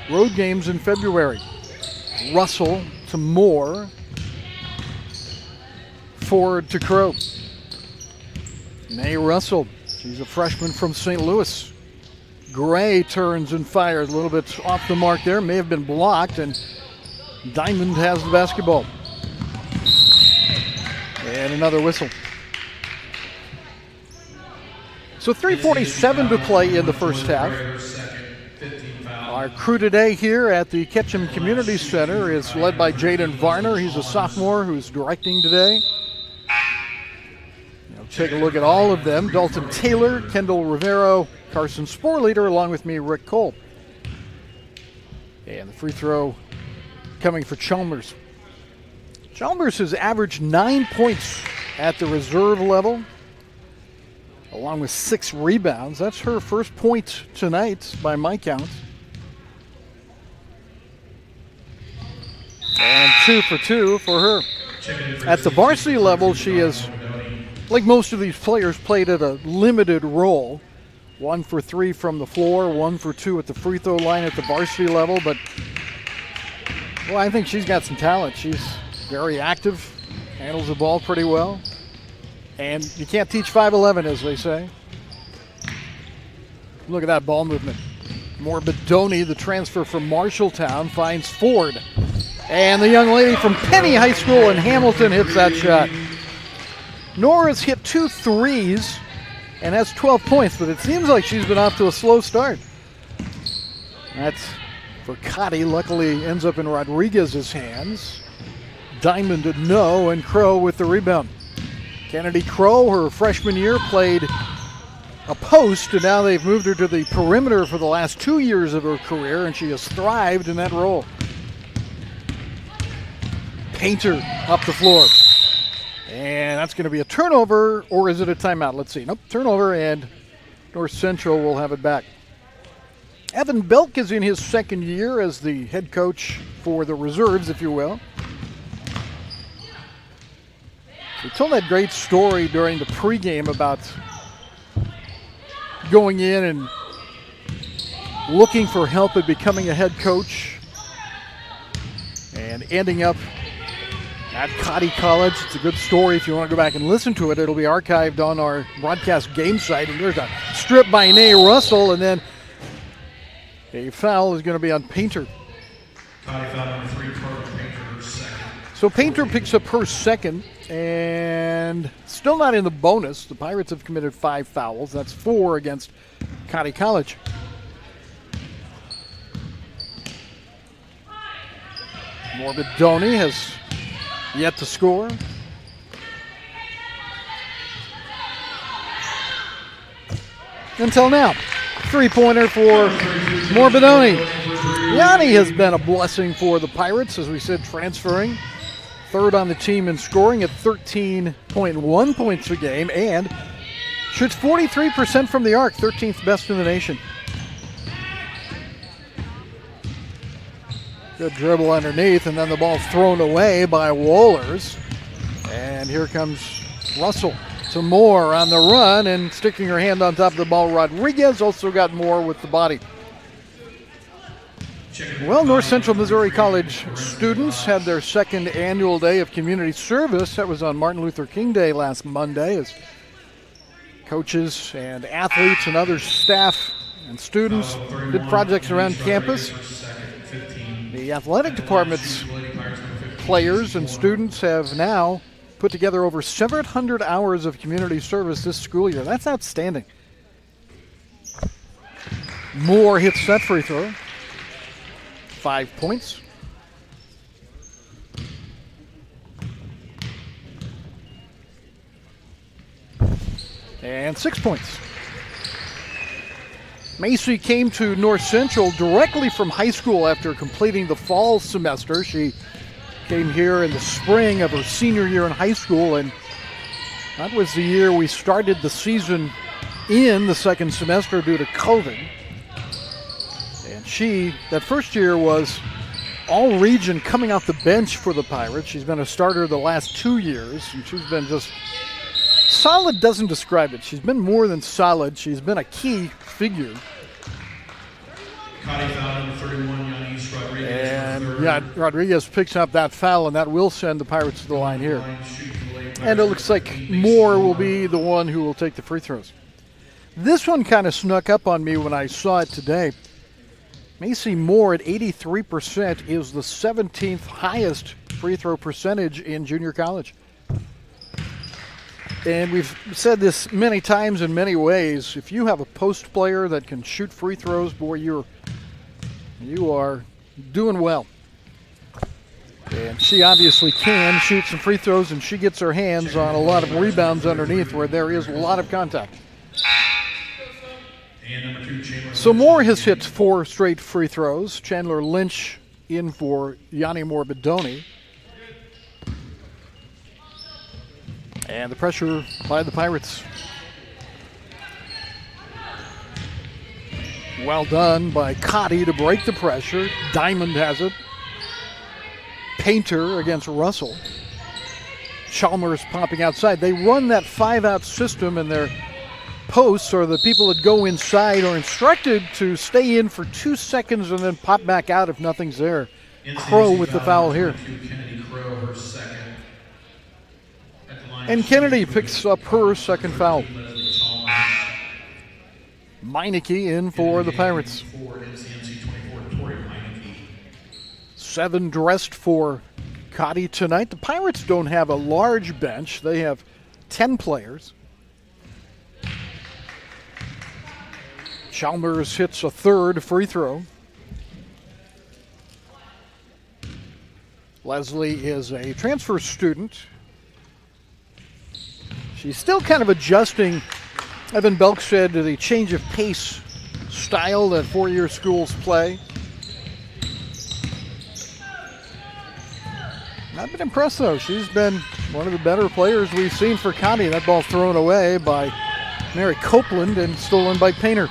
road games in February. Russell to Moore. Ford to Crow. May Russell, she's a freshman from St. Louis. Gray turns and fires a little bit off the mark there. May have been blocked, and Diamond has the basketball. And another whistle. So 3:47 to play in the first half. Our crew today here at the Ketchum Community Center is led by Jaden Varner. He's a sophomore who's directing today. Take a look at all of them. Dalton Taylor, Kendall Rivero, Carson Sporleader, along with me, Rick Cole. And the free throw coming for Chalmers. Chalmers has averaged 9 points at the reserve level, along with 6 rebounds. That's her first point tonight by my count. And 2 for 2 for her. At the varsity level, she has, like most of these players, played at a limited role. 1 for 3 from the floor, 1 for 2 at the free throw line at the varsity level, but Well, I think she's got some talent. She's very active, handles the ball pretty well. And you can't teach 5'11", as they say. Look at that ball movement. Morbidoni, the transfer from Marshalltown, finds Ford. And the young lady from Penny High School in Hamilton hits that shot. Nora's hit 2 threes and has 12 points, but it seems like she's been off to a slow start. That's for Cotty. Luckily ends up in Rodriguez's hands. Diamond no, and Crow with the rebound. Kennedy Crow, her freshman year, played a post, and now they've moved her to the perimeter for the last 2 years of her career, and she has thrived in that role. Painter up the floor. And that's going to be a turnover, or is it a timeout? Let's see. Nope, turnover, and North Central will have it back. Evan Belk is in his second year as the head coach for the reserves, if you will. We told that great story during the pregame about going in and looking for help at becoming a head coach and ending up at Cotty College. It's a good story. If you want to go back and listen to it, it'll be archived on our broadcast game site. And there's a strip by Nay Russell, and then a foul is going to be on Painter. Cotty foul number 3, Painter, her second. So Painter picks up her second, and still not in the bonus. The Pirates have committed 5 fouls. That's 4 against Cotty College. Morbidoni has yet to score. Until now. 3-pointer for Morbidoni. Yanni has been a blessing for the Pirates, as we said, transferring. Third on the team in scoring at 13.1 points a game, and shoots 43% from the arc, 13th best in the nation. Good dribble underneath, and then the ball thrown away by Wohlers. And here comes Russell to Moore on the run, and sticking her hand on top of the ball. Rodriguez also got Moore with the body. Well, North Central Missouri College students had their second annual day of community service. That was on Martin Luther King Day last Monday, as coaches and athletes and other staff and students did projects around campus. The athletic department's players and students have now put together over 700 hours of community service this school year. That's outstanding. Moore hits that free throw. 5 points. And 6 points. Macy came to North Central directly from high school after completing the fall semester. She came here in the spring of her senior year in high school, and that was the year we started the season in the second semester due to COVID. And she, that first year, was all region coming off the bench for the Pirates. She's been a starter the last 2 years, and she's been just solid. Doesn't describe it. She's been more than solid. She's been a key figure. Cotty foul number 31, Yanis Rodriguez. And Rodriguez picks up that foul, and that will send the Pirates to the line here. And it looks like Moore will be the one who will take the free throws. This one kind of snuck up on me when I saw it today. Macy Moore at 83% is the 17th highest free throw percentage in junior college. And we've said this many times in many ways. If you have a post player that can shoot free throws, boy, you are doing well. And she obviously can shoot some free throws, and she gets her hands on a lot of rebounds underneath where there is a lot of contact. So Moore has hit 4 straight free throws. Chandler Lynch in for Yanni Morbidoni. And the pressure by the Pirates. Well done by Cotty to break the pressure. Diamond has it. Painter against Russell. Chalmers popping outside. They run that 5-out system, and their posts, or the people that go inside, are instructed to stay in for 2 seconds and then pop back out if nothing's there. Crow with the foul here. Kennedy Crow, her second. And Kennedy picks up her second foul. Meineke in for the Pirates. 7 dressed for Cotty tonight. The Pirates don't have a large bench. They have 10 players. Chalmers hits a third free throw. Leslie is a transfer student. She's still kind of adjusting, Evan Belk said, to the change of pace style that four-year schools play. I've been impressed, though. She's been one of the better players we've seen for Cotty. That ball thrown away by Mary Copeland and stolen by Painter.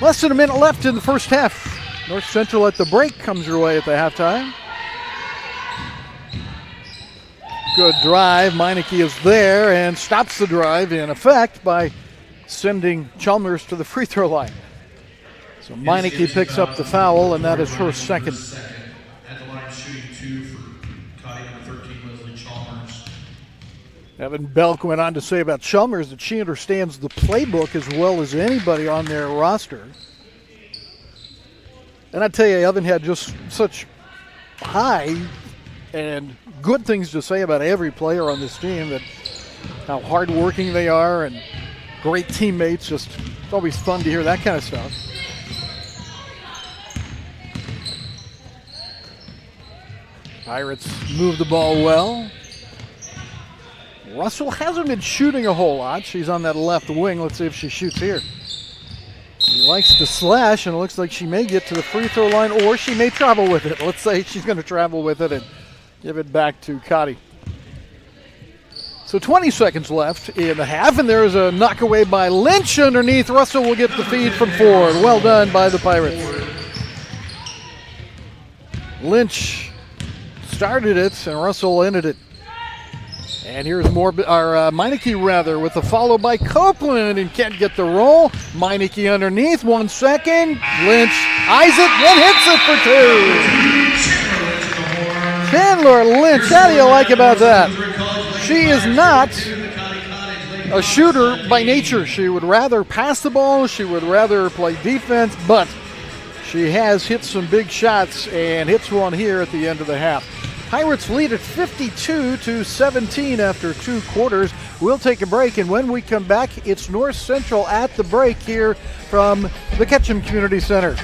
Less than a minute left in the first half. North Central at the break comes your way at the halftime. Good drive. Meineke is there and stops the drive in effect by sending Chalmers to the free throw line. So Meineke picks up the foul, and that is her second. At the line, shooting 2 for Cotty, number 13, Leslie Chalmers. Evan Belk went on to say about Chalmers that she understands the playbook as well as anybody on their roster. And I tell you, Evan had just such high and good things to say about every player on this team, that how hardworking they are and great teammates. Just, it's always fun to hear that kind of stuff. Pirates move the ball well. Russell hasn't been shooting a whole lot. She's on that left wing. Let's see if she shoots here. She likes to slash, and it looks like she may get to the free throw line, or she may travel with it. Let's say she's going to travel with it and give it back to Cotty. So 20 seconds left in the half, and there's a knockaway by Lynch underneath. Russell will get the feed from Ford. Well done by the Pirates. Lynch started it, and Russell ended it. And here's Meineke with the follow by Copeland, and can't get the roll. Meineke underneath, 1 second. Lynch eyes it, then hits it for 2. Chandler Lynch, how do you like about that? She is not a shooter by nature. She would rather pass the ball, she would rather play defense, but she has hit some big shots and hits one here at the end of the half. Pirates lead at 52-17 after 2 quarters. We'll take a break, and when we come back, it's North Central at the break here from the Ketchum Community Center.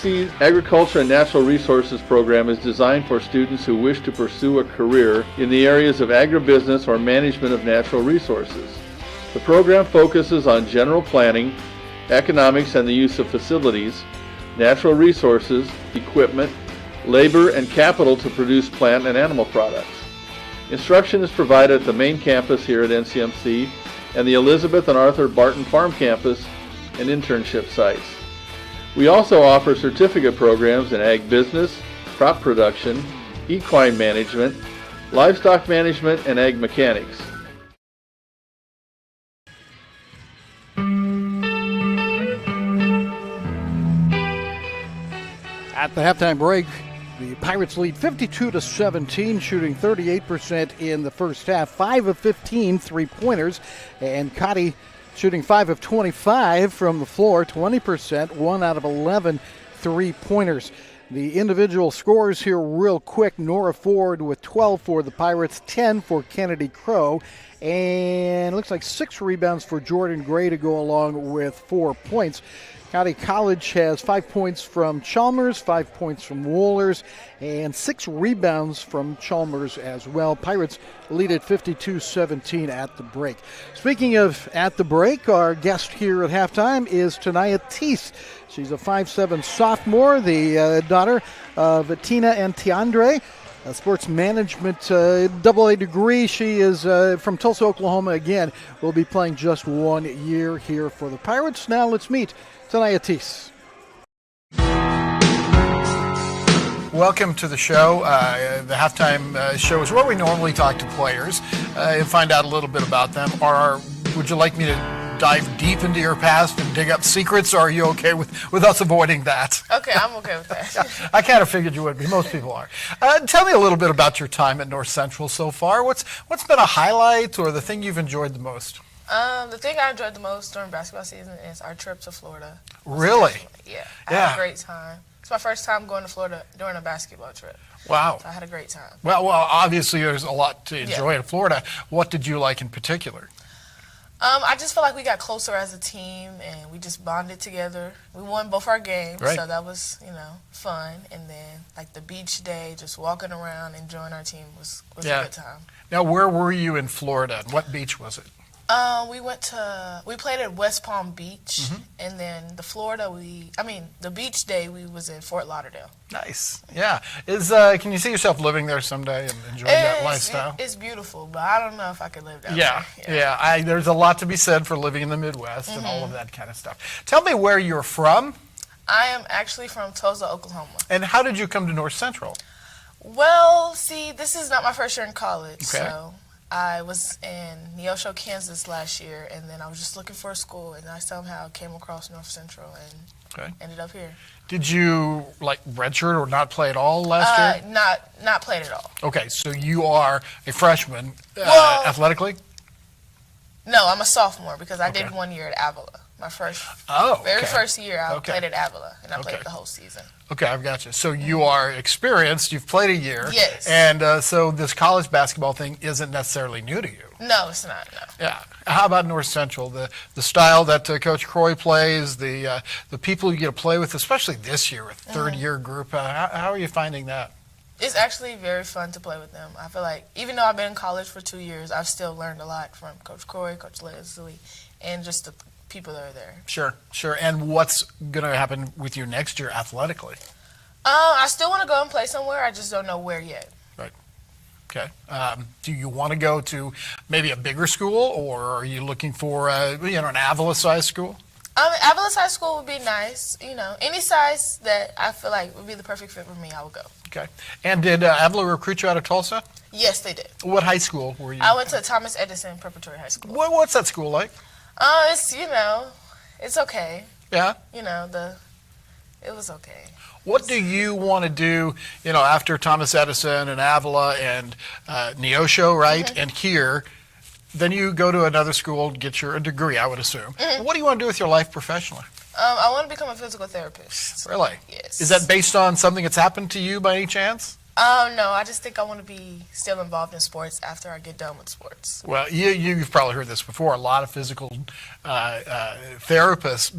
CMC's Agriculture and Natural Resources program is designed for students who wish to pursue a career in the areas of agribusiness or management of natural resources. The program focuses on general planning, economics and the use of facilities, natural resources, equipment, labor, and capital to produce plant and animal products. Instruction is provided at the main campus here at NCMC and the Elizabeth and Arthur Barton Farm Campus and internship sites. We also offer certificate programs in ag business, crop production, equine management, livestock management, and ag mechanics. At the halftime break, the Pirates lead 52-17, shooting 38% in the first half, 5 of 15 three-pointers, and Cotty shooting 5 of 25 from the floor, 20%, 1 out of 11 three-pointers. The individual scores here real quick. Nora Ford with 12 for the Pirates, 10 for Kennedy Crow, and it looks like 6 rebounds for Jordan Gray to go along with 4 points. Cotty College has 5 points from Chalmers, 5 points from Wohlers, and 6 rebounds from Chalmers as well. Pirates lead at 52-17 at the break. Speaking of at the break, our guest here at halftime is Tanaya Teese. She's a 5'7" sophomore, the daughter of Tina and Tiandre. A sports management AA degree. She is from Tulsa, Oklahoma again. Will be playing just 1 year here for the Pirates. Now let's meet Tanaya Teese. Welcome to the show. The halftime show is where we normally talk to players and find out a little bit about them. Would you like me to dive deep into your past and dig up secrets, or are you okay with us avoiding that? Okay, I'm okay with that. I kind of figured you would be. Most people are. Tell me a little bit about your time at North Central so far. What's been a highlight or the thing you've enjoyed the most? The thing I enjoyed the most during basketball season is our trip to Florida. Really? Yeah. I had a great time. It's my first time going to Florida during a basketball trip. Wow. So I had a great time. Well, obviously there's a lot to enjoy in Florida. What did you like in particular? I just felt like we got closer as a team, and we just bonded together. We won both our games, so that was, fun. And then, like, the beach day, just walking around, enjoying our team was a good time. Now, where were you in Florida, and what beach was it? We played at West Palm Beach, and then the beach day, we was in Fort Lauderdale. Nice. Yeah. Can you see yourself living there someday and enjoying that lifestyle? It's beautiful, but I don't know if I could live down there. Yeah. There's a lot to be said for living in the Midwest and all of that kind of stuff. Tell me where you're from. I am actually from Tulsa, Oklahoma. And how did you come to North Central? Well, see, this is not my first year in college, so I was in Neosho, Kansas last year, and then I was just looking for a school, and I somehow came across North Central and ended up here. Did you redshirt or not play at all last year? Not played at all. Okay, so you are a freshman athletically? No, I'm a sophomore because I did 1 year at Avila. My very first year I played at Avila, and I played the whole season. Okay, I've got you. So you are experienced. You've played a year. Yes. And so this college basketball thing isn't necessarily new to you. No, it's not. No. Yeah. How about North Central? The style that Coach Croy plays, the people you get to play with, especially this year with third-year group. How are you finding that? It's actually very fun to play with them. I feel like even though I've been in college for 2 years, I've still learned a lot from Coach Croy, Coach Leslie, and just the people that are there. Sure. And what's going to happen with you next year athletically? I still want to go and play somewhere. I just don't know where yet. Right. Okay. Do you want to go to maybe a bigger school, or are you looking for an Avila-sized school? Avila-sized school would be nice. Any size that I feel like would be the perfect fit for me, I would go. Okay. And did Avila recruit you out of Tulsa? Yes, they did. What high school were you? I went to Thomas Edison Preparatory High School. What's that school like? It's okay. Yeah? It was okay. What do you want to do, after Thomas Edison and Avila and Neosho, right, and here, then you go to another school, get your degree, I would assume. What do you want to do with your life professionally? I want to become a physical therapist. Really? Yes. Is that based on something that's happened to you by any chance? No, I just think I want to be still involved in sports after I get done with sports. Well, you've probably heard this before. A lot of physical therapists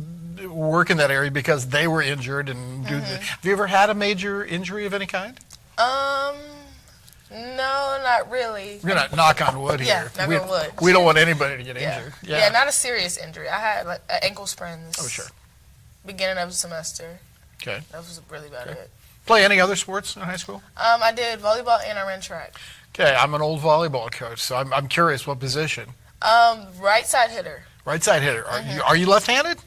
work in that area because they were injured. And have you ever had a major injury of any kind? No, not really. We're gonna knock on wood here. Yeah, knock on wood. We don't want anybody to get injured. Yeah, not a serious injury. I had an ankle sprain this beginning of the semester. Okay. That was really about it. Play any other sports in high school? I did volleyball and I ran track. Okay, I'm an old volleyball coach, so I'm curious what position. Right side hitter. Right side hitter. Are you left-handed?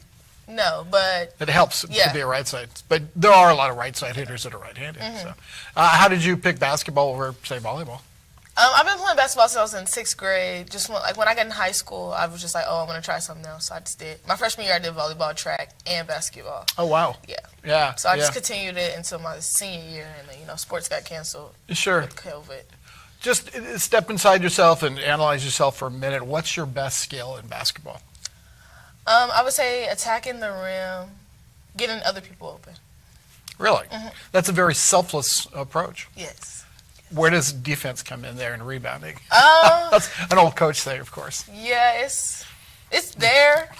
No, but it helps to be a right side. But there are a lot of right side hitters that are right-handed. So, how did you pick basketball over, say, volleyball? I've been playing basketball since I was in 6th grade. Just when I got in high school, I was just like, I'm going to try something else. So I just did. My freshman year, I did volleyball, track, and basketball. Oh, wow. Yeah. So I just continued it until my senior year, and then, sports got canceled. Sure. With COVID. Just step inside yourself and analyze yourself for a minute. What's your best skill in basketball? I would say attacking the rim, getting other people open. Really? That's a very selfless approach. Yes. Where does defense come in there and rebounding? That's an old coach thing, of course. Yeah, it's there.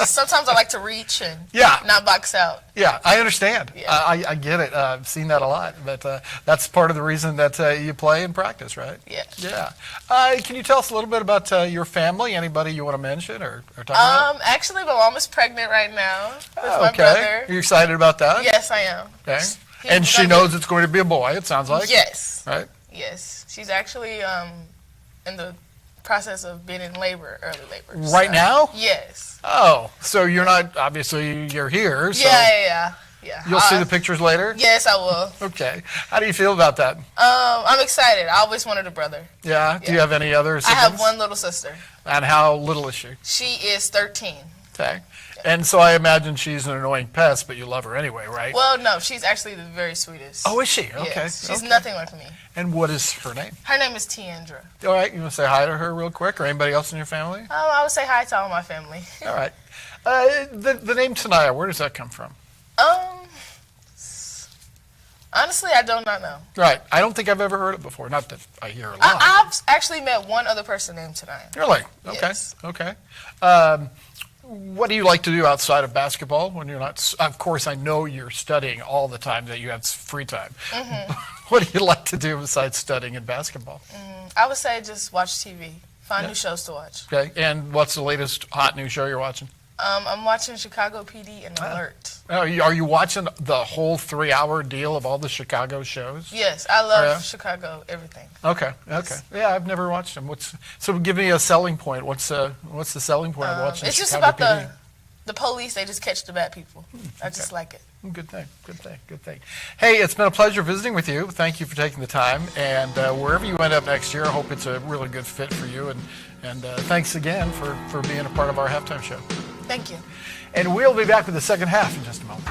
Sometimes I like to reach and not box out. Yeah, I understand. Yeah. I get it. I've seen that a lot. But that's part of the reason that you play and practice, right? Yeah. Yeah. Can you tell us a little bit about your family? Anybody you want to mention or talk about? Actually, my mom is pregnant right now with my brother. Are you excited about that? Yes, I am. Okay. And she knows it's going to be a boy, it sounds like. Yes. Right? Yes. She's actually in the process of being in labor, early labor. Right now? Yes. Oh, so you're not, obviously you're here. So. Yeah. Yeah. You'll see the pictures later? Yes, I will. Okay. How do you feel about that? I'm excited. I always wanted a brother. Yeah? Do you have any other siblings? I have one little sister. And how little is she? She is 13. Okay. And so I imagine she's an annoying pest, but you love her anyway, right? Well, no, she's actually the very sweetest. Oh, is she? Okay. Yes, she's nothing like me. And what is her name? Her name is Tiandra. All right, you want to say hi to her real quick, or anybody else in your family? I would say hi to all my family. All right. The name Tanaya, where does that come from? Honestly, I do not know. Right. I don't think I've ever heard it before. Not that I hear a lot. I've actually met one other person named Tanaya. Really? Okay. Yes. Okay. What do you like to do outside of basketball when you're not? Of course, I know you're studying all the time, that you have free time. Mm-hmm. What do you like to do besides studying and basketball? I would say just watch TV, find new shows to watch. Okay. And what's the latest hot new show you're watching? I'm watching Chicago PD and Alert. Oh, are you watching the whole 3-hour deal of all the Chicago shows? Yes, I love Chicago, everything. Okay, yes. Yeah, I've never watched them. So give me a selling point. What's the selling point of watching It's just Chicago about PD? the police. They just catch the bad people. I just like it. Good thing. Hey, it's been a pleasure visiting with you. Thank you for taking the time. And wherever you end up next year, I hope it's a really good fit for you. And thanks again for being a part of our halftime show. Thank you. And we'll be back with the second half in just a moment.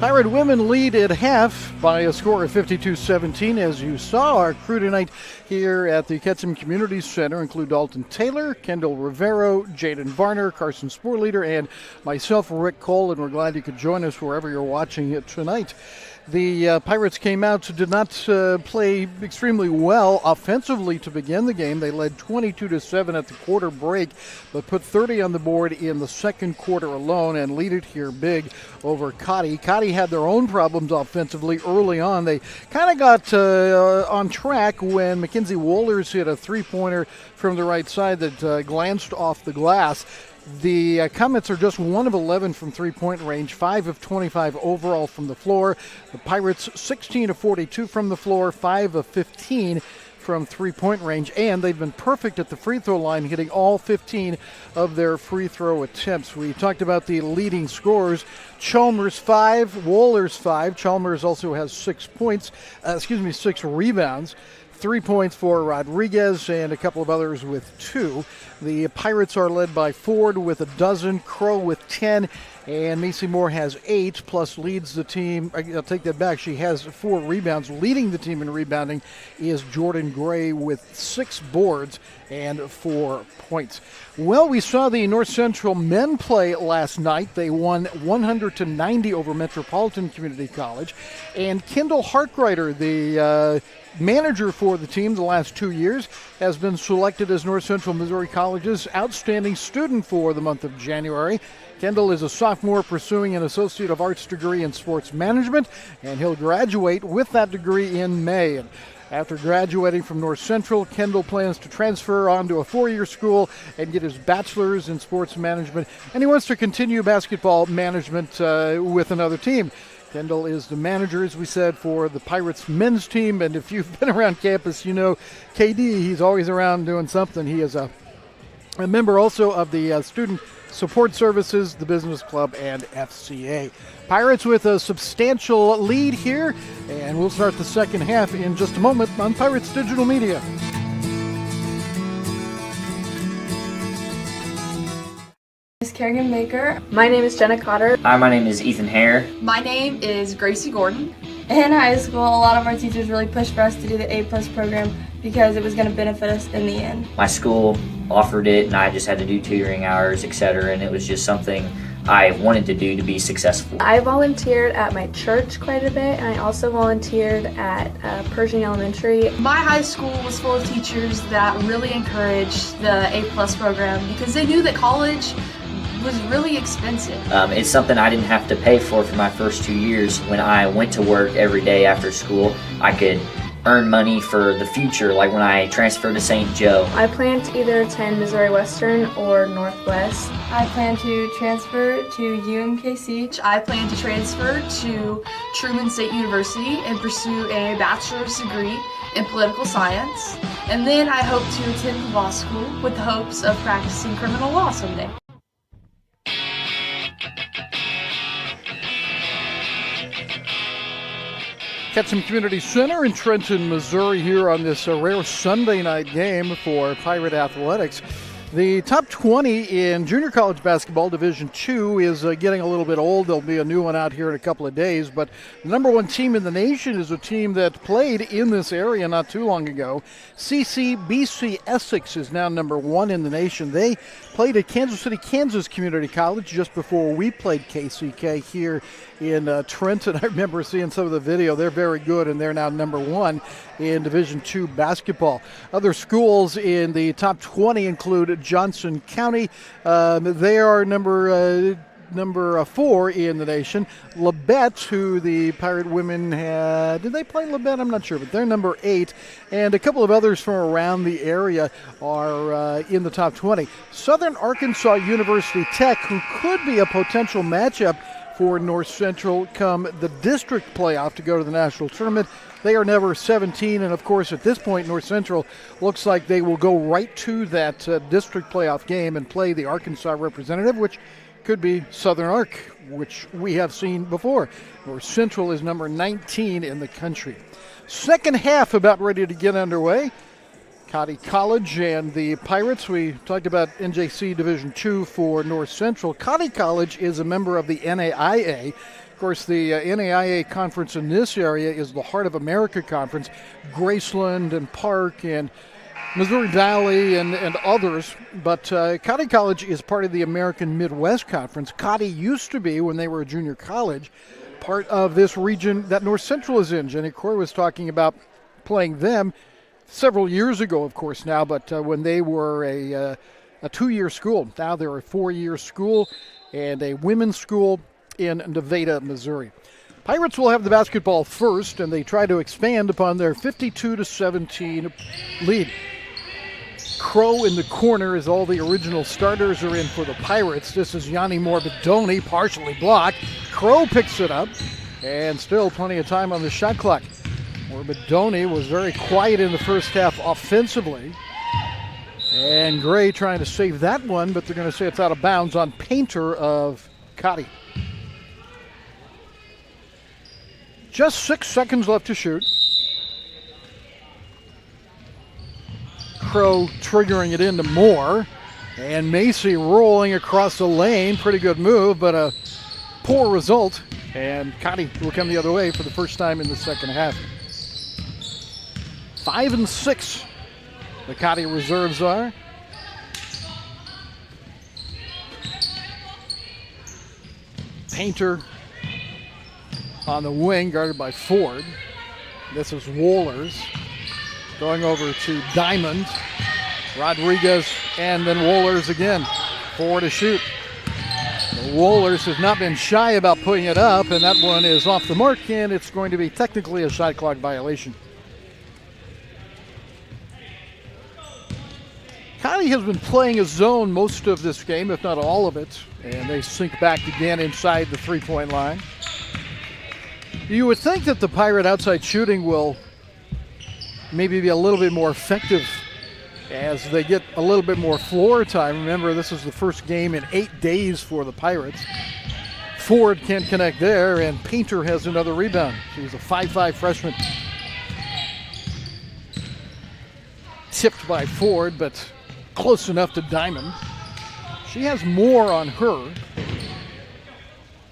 Pirate women lead at half by a score of 52-17. As you saw, our crew tonight here at the Ketchum Community Center include Dalton Taylor, Kendall Rivero, Jaden Varner, Carson Sporleader, and myself, Rick Cole, and we're glad you could join us wherever you're watching it tonight. The Pirates came out, did not play extremely well offensively to begin the game. They led 22-7 at the quarter break, but put 30 on the board in the second quarter alone and lead it here big over Cotty. Cotty had their own problems offensively early on. They kind of got on track when Mackenzie Wohlers hit a three-pointer from the right side that glanced off the glass. The Comets are just 1 of 11 from three-point range, 5 of 25 overall from the floor. The Pirates 16 of 42 from the floor, 5 of 15 from three-point range, and they've been perfect at the free throw line, hitting all 15 of their free throw attempts. We talked about the leading scorers. Chalmers 5, Wohlers 5. Chalmers also has 6 rebounds. 3 points for Rodriguez and a couple of others with 2. The Pirates are led by Ford with 12, Crow with 10, And Macy Moore has 8, plus leads the team. I'll take that back. She has 4 rebounds. Leading the team in rebounding is Jordan Gray with 6 boards and 4 points. Well, we saw the North Central men play last night. They won 100-90 over Metropolitan Community College. And Kendall Harkreiter, the manager for the team the last 2 years, has been selected as North Central Missouri College's outstanding student for the month of January. Kendall is a sophomore pursuing an Associate of Arts degree in sports management, and he'll graduate with that degree in May. And after graduating from North Central, Kendall plans to transfer on to a 4-year school and get his bachelor's in sports management, and he wants to continue basketball management with another team. Kendall is the manager, as we said, for the Pirates men's team, and if you've been around campus, you know KD, he's always around doing something. He is a member also of the Student Support Services, the Business Club, and FCA. Pirates with a substantial lead here, and we'll start the second half in just a moment on Pirates Digital Media. Kerrigan Baker. My name is Jenna Cotter. Hi, my name is Ethan Hare. My name is Gracie Gordon. In high school, a lot of our teachers really pushed for us to do the A+ program because it was going to benefit us in the end. My school offered it, and I just had to do tutoring hours, etc., and it was just something I wanted to do to be successful. I volunteered at my church quite a bit, and I also volunteered at Pershing Elementary. My high school was full of teachers that really encouraged the A+ program because they knew that college was really expensive. It's something I didn't have to pay for my first 2 years. When I went to work every day after school, I could earn money for the future, like when I transferred to St. Joe. I plan to either attend Missouri Western or Northwest. I plan to transfer to UMKC. I plan to transfer to Truman State University and pursue a bachelor's degree in political science. And then I hope to attend law school with the hopes of practicing criminal law someday. Ketchum Community Center in Trenton, Missouri here on this rare Sunday night game for Pirate Athletics. The top 20 in junior college basketball, Division II, is getting a little bit old. There'll be a new one out here in a couple of days. But the number 1 team in the nation is a team that played in this area not too long ago. CCBC Essex is now number 1 in the nation. They played at Kansas City, Kansas Community College just before we played KCK here in Trenton. I remember seeing some of the video. They're very good, and they're now number 1 in Division II basketball. Other schools in the top 20 include Johnson County. They are number 4 in the nation. Labette, who the Pirate women had, did they play Labette? I'm not sure, but they're number 8. And a couple of others from around the area are in the top 20. Southern Arkansas University Tech, who could be a potential matchup for North Central come the district playoff to go to the national tournament. They are number 17, and of course at this point North Central looks like they will go right to that district playoff game and play the Arkansas representative, which could be Southern Ark, which we have seen before. North Central is number 19 in the country. Second half about ready to get underway. Cotty College and the Pirates. We talked about NJC Division II for North Central. Cotty College is a member of the NAIA. Of course, the NAIA conference in this area is the Heart of America Conference. Graceland and Park and Missouri Valley and others. But Cotty College is part of the American Midwest Conference. Cotty used to be, when they were a junior college, part of this region that North Central is in. Jenny Corr was talking about playing them several years ago, of course, now, but when they were a 2-year school. Now they're a 4-year school and a women's school in Nevada, Missouri. Pirates will have the basketball first, and they try to expand upon their 52-17 lead. Crow in the corner as all the original starters are in for the Pirates. This is Yanni Morbidoni, partially blocked. Crow picks it up, and still plenty of time on the shot clock. Morbidoni was very quiet in the first half offensively. And Gray trying to save that one, but they're going to say it's out of bounds on Painter of Cotty. Just 6 seconds left to shoot. Crow triggering it into Moore. And Macy rolling across the lane. Pretty good move, but a poor result, and Cotty will come the other way for the first time in the second half. 5-6, the Cotty reserves are. Painter on the wing, guarded by Ford. This is Wohlers going over to Diamond. Rodriguez, and then Wohlers again. 4 to shoot. The Wohlers have not been shy about putting it up, and that one is off the mark, and it's going to be technically a shot clock violation. Cotty has been playing a zone most of this game, if not all of it, and they sink back again inside the three-point line. You would think that the Pirate outside shooting will maybe be a little bit more effective as they get a little bit more floor time. Remember, this is the first game in 8 days for the Pirates. Ford can't connect there, and Painter has another rebound. She's a 5'5" freshman. Tipped by Ford, but close enough to Diamond. She has more on her.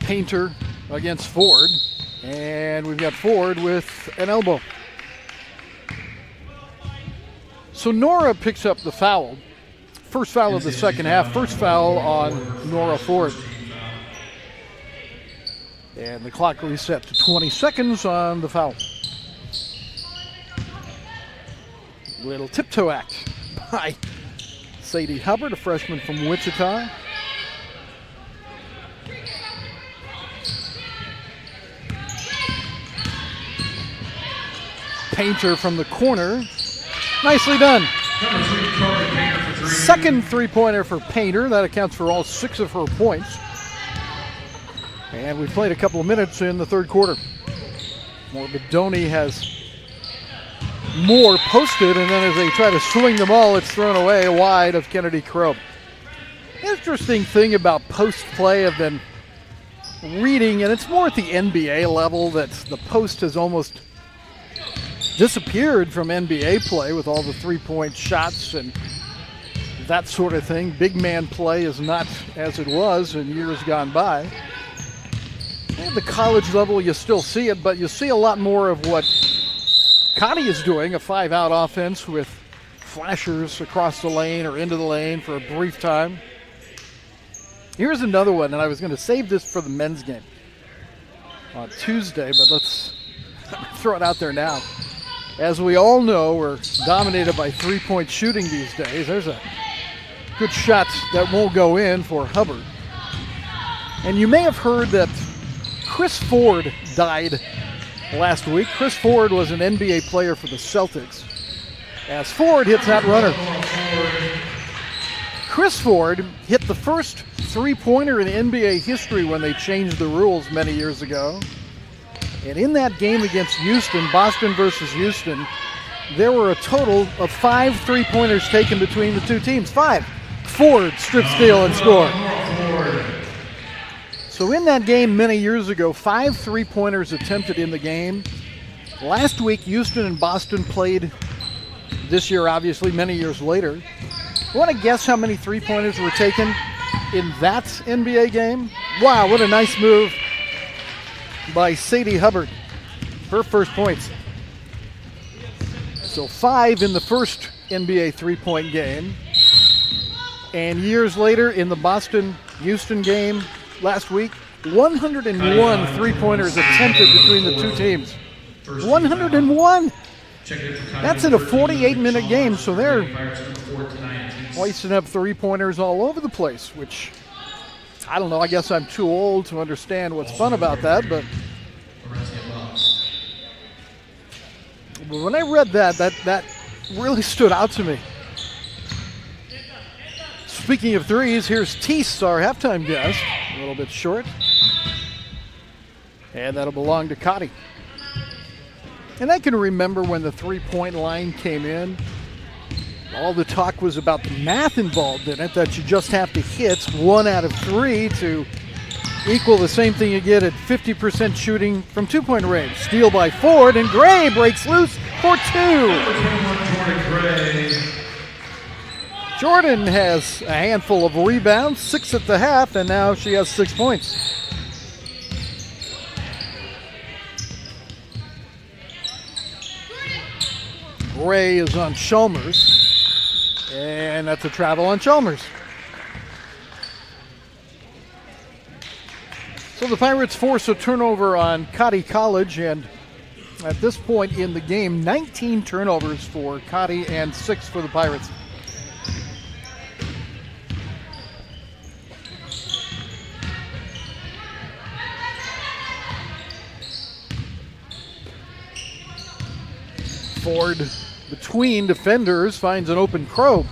Painter against Ford, and we've got Ford with an elbow. So Nora picks up the foul. First foul of the second half. First foul on Nora Ford. And the clock reset to 20 seconds on the foul. Little tiptoe act by Sadie Hubbard, a freshman from Wichita. Painter from the corner. Nicely done. Second three-pointer for Painter. That accounts for all 6 of her points. And we played a couple of minutes in the third quarter. Morbidoni has more posted, and then as they try to swing the ball, it's thrown away wide of Kennedy Crow. Interesting thing about post play, I've been reading, and it's more at the NBA level, that the post has almost disappeared from NBA play with all the three-point shots and that sort of thing. Big man play is not as it was in years gone by. At the college level, you still see it, but you see a lot more of what Cotty is doing, a 5-out offense with flashers across the lane or into the lane for a brief time. Here's another one, and I was going to save this for the men's game on Tuesday, but let's throw it out there now. As we all know, we're dominated by three-point shooting these days. There's a good shot that won't go in for Hubbard. And you may have heard that Chris Ford died last week. Chris Ford was an NBA player for the Celtics. As Ford hits that runner. Chris Ford hit the first three-pointer in NBA history when they changed the rules many years ago. And in that game against Houston, Boston versus Houston, there were a total of 5 three-pointers taken between the two teams. 5. Ford strip steal and score. So in that game many years ago, 5 three-pointers attempted in the game. Last week, Houston and Boston played. This year, obviously, many years later. Want to guess how many three-pointers were taken in that NBA game? Wow, what a nice move by Sadie Hubbard. Her first points. So 5 in the first NBA three-point game. And years later in the Boston-Houston game last week, 101 three-pointers attempted between the two teams. 101! That's in a 48-minute game, so they're hoisting up three-pointers all over the place, which, I don't know, I guess I'm too old to understand what's fun about that, but when I read that really stood out to me. Speaking of threes, here's Teese, our halftime guest. A little bit short. And that'll belong to Cotty. And I can remember when the three-point line came in, all the talk was about the math involved in it, that you just have to hit 1 out of 3 to equal the same thing you get at 50% shooting from two-point range. Steal by Ford, and Gray breaks loose for 2. Jordan has a handful of rebounds, 6 at the half, and now she has 6 points. Gray is on Chalmers, and that's a travel on Chalmers. So the Pirates force a turnover on Cotty College, and at this point in the game, 19 turnovers for Cotty and 6 for the Pirates. Ford between defenders finds an open Crow.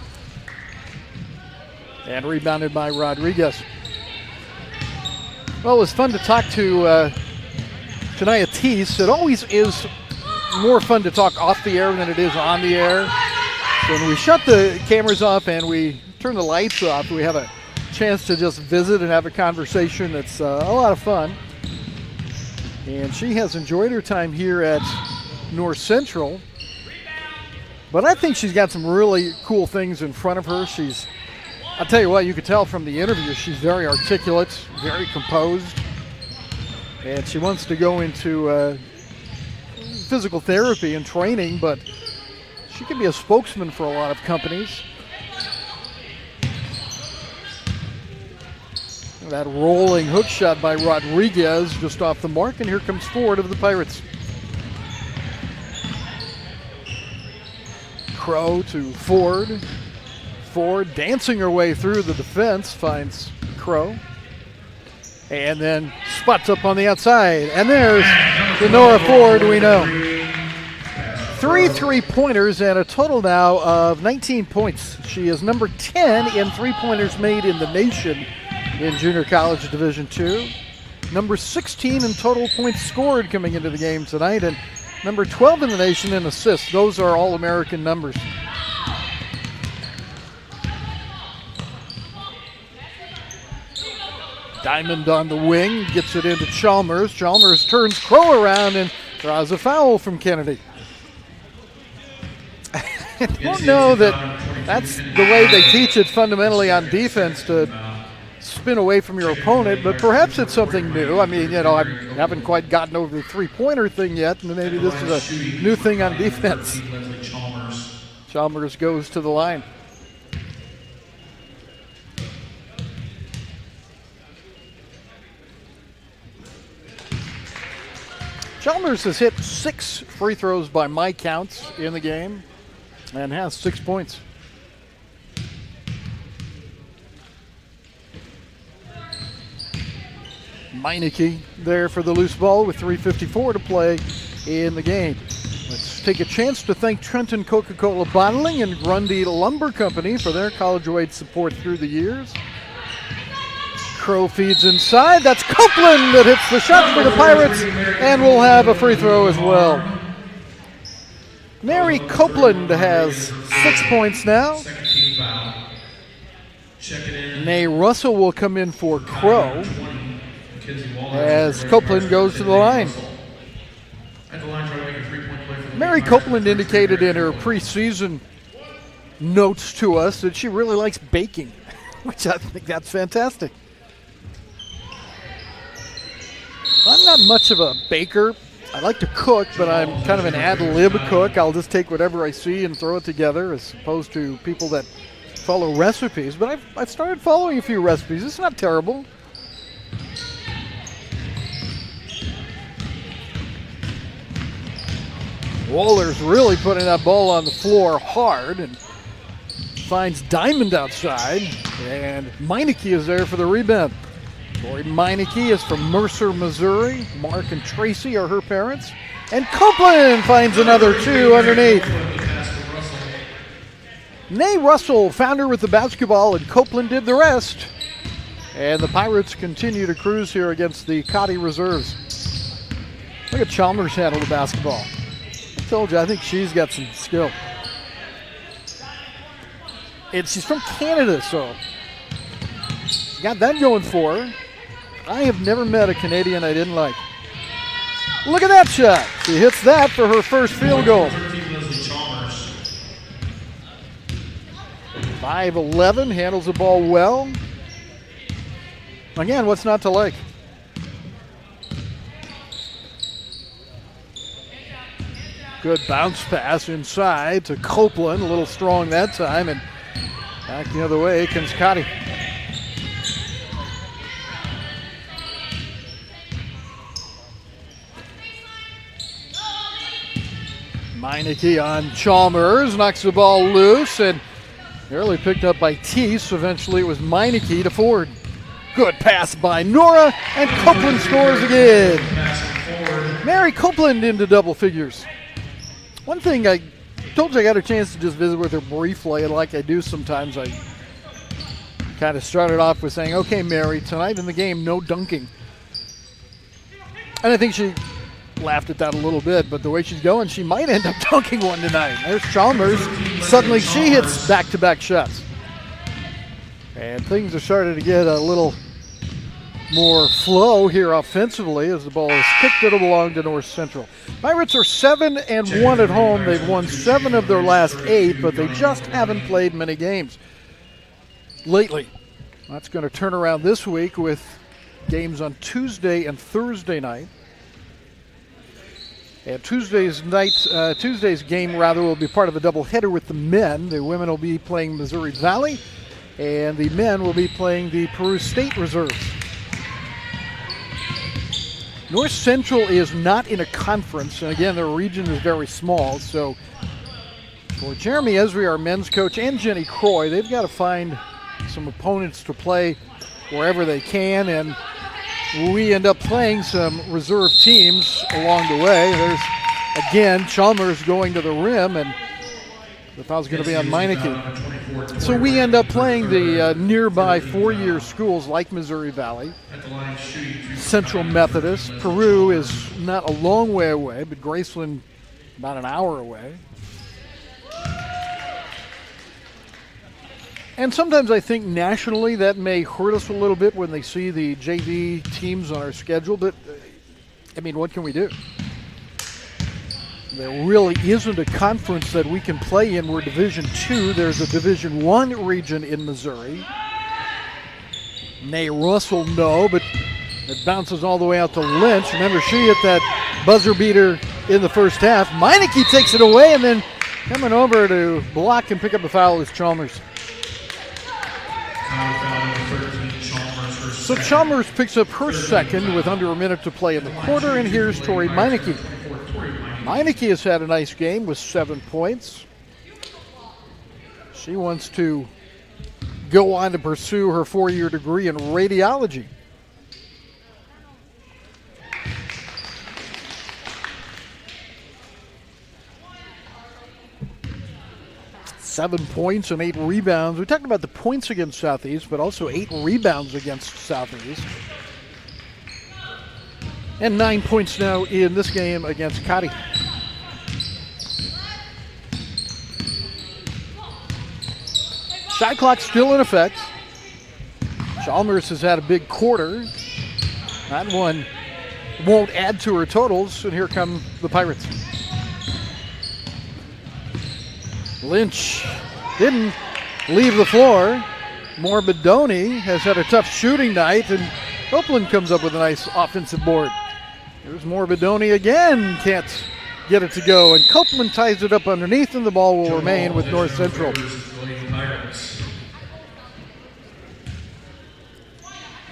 And rebounded by Rodriguez. Well, it was fun to talk to Shania Teese. It always is more fun to talk off the air than it is on the air. So when we shut the cameras off and we turn the lights off, we have a chance to just visit and have a conversation. It's a lot of fun. And she has enjoyed her time here at North Central. But I think she's got some really cool things in front of her. I'll tell you what, you could tell from the interview, she's very articulate, very composed. And she wants to go into physical therapy and training, but she could be a spokesman for a lot of companies. That rolling hook shot by Rodriguez just off the mark, and here comes Ford of the Pirates. Crow to Ford. Ford dancing her way through the defense, finds Crow. And then spots up on the outside. And there's the Nora Ford we know. 3 3-pointers and a total now of 19 points. She is number 10 in 3-pointers made in the nation in Junior College Division II. Number 16 in total points scored coming into the game tonight. And number 12 in the nation in assists. Those are All-American numbers. Diamond on the wing, gets it into Chalmers. Chalmers turns Crow around and draws a foul from Kennedy. I don't know that that's the way they teach it fundamentally on defense, to spin away from your opponent, but perhaps it's something new. I mean, I haven't quite gotten over the three-pointer thing yet, and maybe this is a new thing on defense. Chalmers goes to the line. Chalmers has hit 6 free throws by my counts in the game and has 6 points. Meineke there for the loose ball with 3:54 to play in the game. Let's take a chance to thank Trenton Coca-Cola Bottling and Grundy Lumber Company for their college-wide support through the years. Crow feeds inside. That's Copeland that hits the shot for the Pirates and will have a free throw as well. Mary Copeland has 6 points now. Nay Russell will come in for Crow as Copeland goes to the line. Mary Copeland indicated in her preseason notes to us that she really likes baking, which I think that's fantastic. I'm not much of a baker. I like to cook, but I'm kind of an ad-lib cook. I'll just take whatever I see and throw it together, as opposed to people that follow recipes. But I've started following a few recipes. It's not terrible. Waller's really putting that ball on the floor hard and finds Diamond outside. And Meineke is there for the rebound. Lloyd Meineke is from Mercer, Missouri. Mark and Tracy are her parents. And Copeland finds another 2 underneath. Nay Russell found her with the basketball, and Copeland did the rest. And the Pirates continue to cruise here against the Cotty reserves. Look at Chalmers handle the basketball. I told you, I think she's got some skill. And she's from Canada, so got that going for her. I have never met a Canadian I didn't like. Look at that shot. She hits that for her first field goal. 5'11", handles the ball well. Again, what's not to like? Good bounce pass inside to Copeland. A little strong that time. And back the other way comes Cotty. Meineke on Chalmers. Knocks the ball loose. And barely picked up by Teese. Eventually it was Meineke to Ford. Good pass by Nora, and Copeland scores again. Mary Copeland into double figures. One thing I told you I got a chance to just visit with her briefly, and like I do sometimes, I kind of started off with saying, okay, Mary, tonight in the game, no dunking. And I think she laughed at that a little bit, but the way she's going, she might end up dunking one tonight. There's Chalmers. Suddenly she hits back-to-back shots. And things are starting to get a little more flow here offensively as the ball is kicked. It'll belong to North Central. Pirates are 7-1 at home. They've won 7 of their last 8, but they just haven't played many games lately. That's going to turn around this week with games on Tuesday and Thursday night. And Tuesday's game will be part of a doubleheader with the men. The women will be playing Missouri Valley, and the men will be playing the Peru State Reserves. North Central is not in a conference, and again, their region is very small, so for Jeremy Esri, our men's coach, and Jenny Croy, they've got to find some opponents to play wherever they can, and we end up playing some reserve teams along the way. There's, again, Chalmers going to the rim, and the foul's going to be on Meineke. So we end up playing the nearby 4-year schools like Missouri Valley, Central Methodist. Peru is not a long way away, but Graceland about an hour away. And sometimes I think nationally that may hurt us a little bit when they see the JV teams on our schedule, but I mean, what can we do? There really isn't a conference that we can play in. We're Division II. There's a Division I region in Missouri. Nay Russell, no, but it bounces all the way out to Lynch. Remember, she hit that buzzer beater in the first half. Meineke takes it away, and then coming over to block and pick up the foul is Chalmers. So Chalmers picks up her second with under a minute to play in the quarter, and here's Tori Meineke. Meineke has had a nice game with 7 points. She wants to go on to pursue her 4-year degree in radiology. Seven points and 8 rebounds. We talked about the points against Southeast, but also 8 rebounds against Southeast. And 9 points now in this game against Cotty. Shot clock still in effect. Chalmers has had a big quarter. That one won't add to her totals, and here come the Pirates. Lynch didn't leave the floor. Morbidoni has had a tough shooting night, and Copeland comes up with a nice offensive board. There's Morbidoni again, can't get it to go, and Copeland ties it up underneath, and the ball will remain with North Central.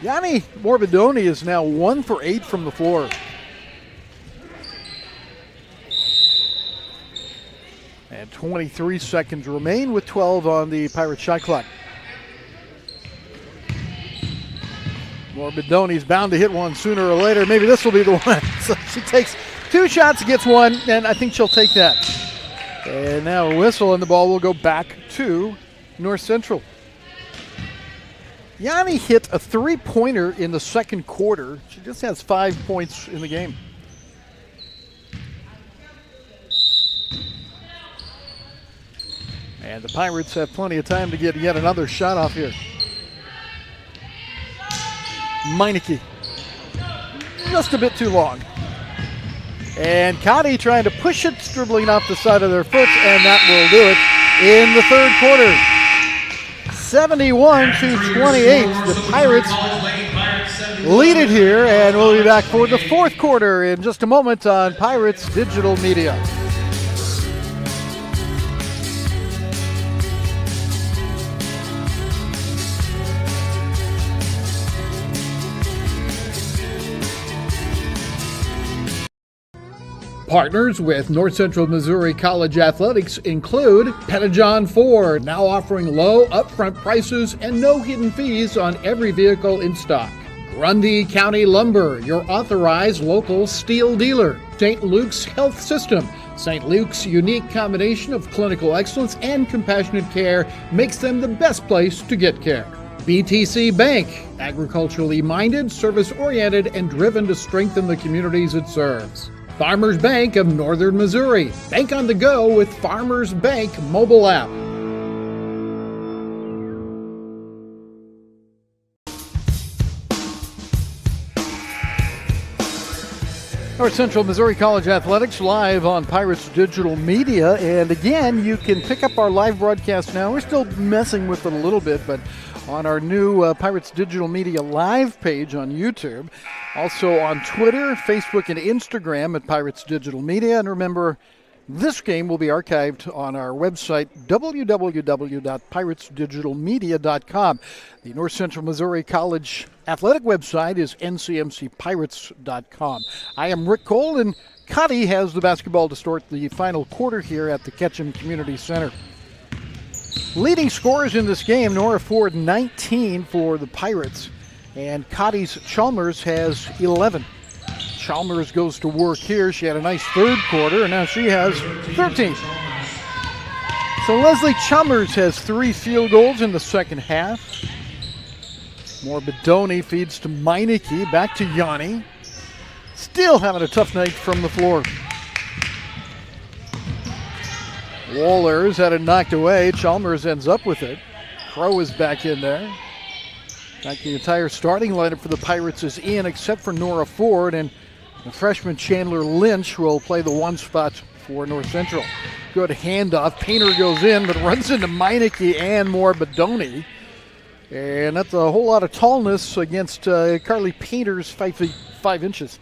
Yanni Morbidoni is now 1 for 8 from the floor. And 23 seconds remain with 12 on the Pirate shot clock. Morbidoni's bound to hit one sooner or later. Maybe this will be the one. So she takes 2 shots, gets one, and I think she'll take that. And now a whistle, and the ball will go back to North Central. Yanni hit a 3-pointer in the second quarter. She just has 5 points in the game. And the Pirates have plenty of time to get yet another shot off here. Meineke, just a bit too long. And Cotty trying to push it, dribbling off the side of their foot, and that will do it in the third quarter. 71-28. The Pirates lead it here, and we'll be back for the fourth quarter in just a moment on Pirates Digital Media. Partners with North Central Missouri College Athletics include Pettijohn Ford, now offering low upfront prices and no hidden fees on every vehicle in stock. Grundy County Lumber, your authorized local steel dealer. St. Luke's Health System. St. Luke's unique combination of clinical excellence and compassionate care makes them the best place to get care. BTC Bank, agriculturally minded, service-oriented, and driven to strengthen the communities it serves. Farmers Bank of Northern Missouri. Bank on the go with Farmers Bank mobile app. North Central Missouri College Athletics live on Pirates Digital Media. And again, you can pick up our live broadcast now. We're still messing with it a little bit, but on our new Pirates Digital Media live page on YouTube. Also on Twitter, Facebook, and Instagram at Pirates Digital Media. And remember, this game will be archived on our website, www.piratesdigitalmedia.com. The North Central Missouri College athletic website is ncmcpirates.com. I am Rick Cole, and Cuddy has the basketball to start the final quarter here at the Ketchum Community Center. Leading scorers in this game, Nora Ford, 19 for the Pirates, and Cuddy's Chalmers has 11. Chalmers goes to work here. She had a nice third quarter, and now she has 13. So Leslie Chalmers has 3 field goals in the second half. Morbidoni feeds to Meineke, back to Yanni. Still having a tough night from the floor. Wohlers had it knocked away. Chalmers ends up with it. Crow is back in there. Back the entire starting lineup for the Pirates is in, except for Nora Ford, and the freshman Chandler Lynch will play the 1 spot for North Central. Good handoff. Painter goes in, but runs into Meineke and Morbidoni. And that's a whole lot of tallness against Carly Painter's 5 feet 5 inches.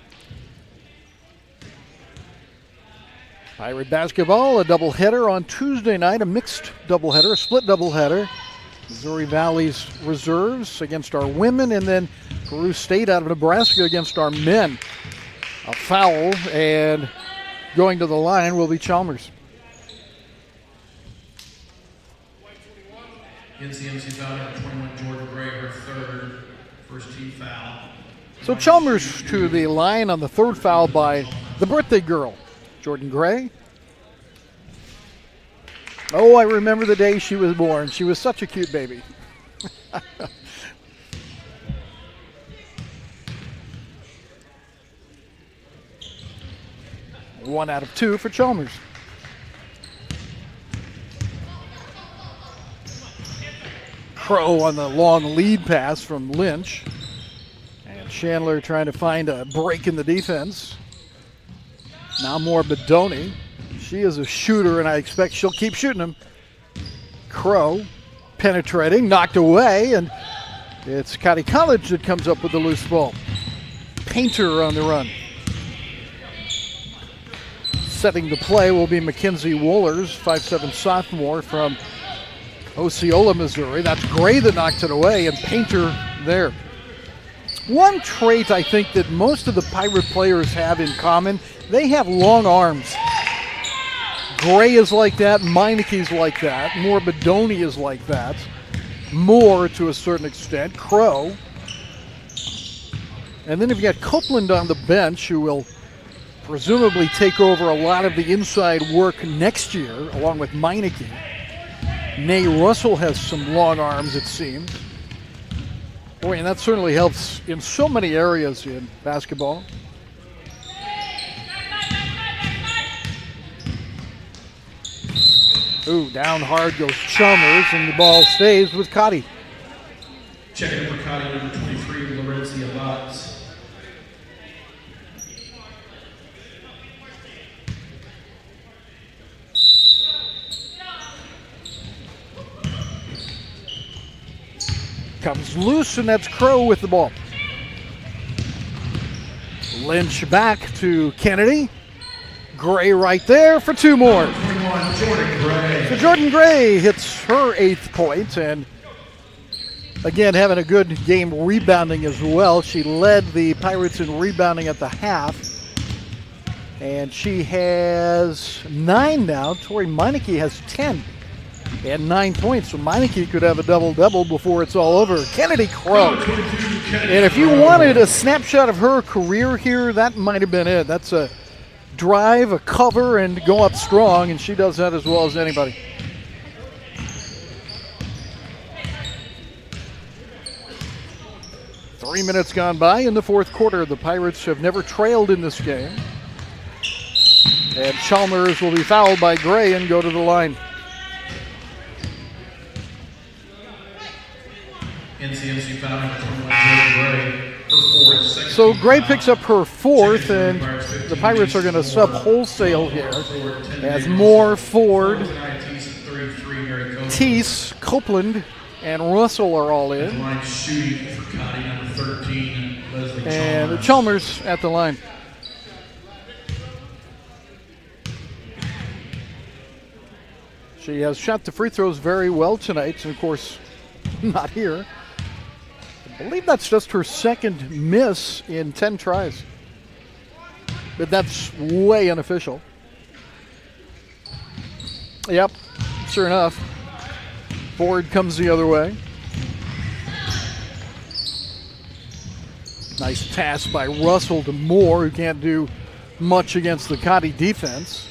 Pirate basketball, a doubleheader on Tuesday night, a mixed doubleheader, a split doubleheader. Missouri Valley's reserves against our women, and then Peru State out of Nebraska against our men. A foul, and going to the line will be Chalmers. NCMC foul number 21, Jordan Gray, her third, first team foul. So Chalmers to the line on the third foul by the birthday girl, Jordan Gray. Oh, I remember the day she was born. She was such a cute baby. 1 out of 2 for Chalmers. Crow on the long lead pass from Lynch. And Chandler trying to find a break in the defense. Now Morbidoni. She is a shooter, and I expect she'll keep shooting them. Crow penetrating, knocked away, and it's County College that comes up with the loose ball. Painter on the run. Setting the play will be Mackenzie Wohlers, 5'7" sophomore from Osceola, Missouri. That's Gray that knocked it away, and Painter there. One trait I think that most of the Pirate players have in common, they have long arms. Gray is like that, Meineke's like that, Morbidoni is like that, Moore to a certain extent, Crow. And then you've got Copeland on the bench, who will presumably take over a lot of the inside work next year, along with Meineke. Nay Russell has some long arms, it seems. Boy, and that certainly helps in so many areas in basketball. Ooh, down hard goes Chalmers, and the ball stays with Cotty. Checking in for Cotty, number 23, Lorenzi Abat. Comes loose, and that's Crow with the ball. Lynch back to Kennedy. Gray right there for 2 more. Jordan Gray. So Jordan Gray hits her 8th point, and again having a good game rebounding as well. She led the Pirates in rebounding at the half. and she has 9 now. Tori Meineke has 10 and 9 points, so Meineke could have a double-double before it's all over. Kennedy Crow. And if you wanted a snapshot of her career here, that might have been it. That's a drive, a cover, and go up strong, and she does that as well as anybody. Three minutes gone by in the fourth quarter. The Pirates have never trailed in this game. And Chalmers will be fouled by Gray and go to the line. NCMC foul number 21, Gray, her fourth. So Gray picks up her fourth, and the Pirates are going to sub wholesale here as Moore, Ford, Teese, Copeland, and Russell are all in. And Chalmers at the line. She has shot the free throws very well tonight, and of course, not here. I believe that's just her second miss in 10 tries. But that's way unofficial. Yep, sure enough. Ford comes the other way. Nice pass by Russell to Moore, who can't do much against the Cotty defense.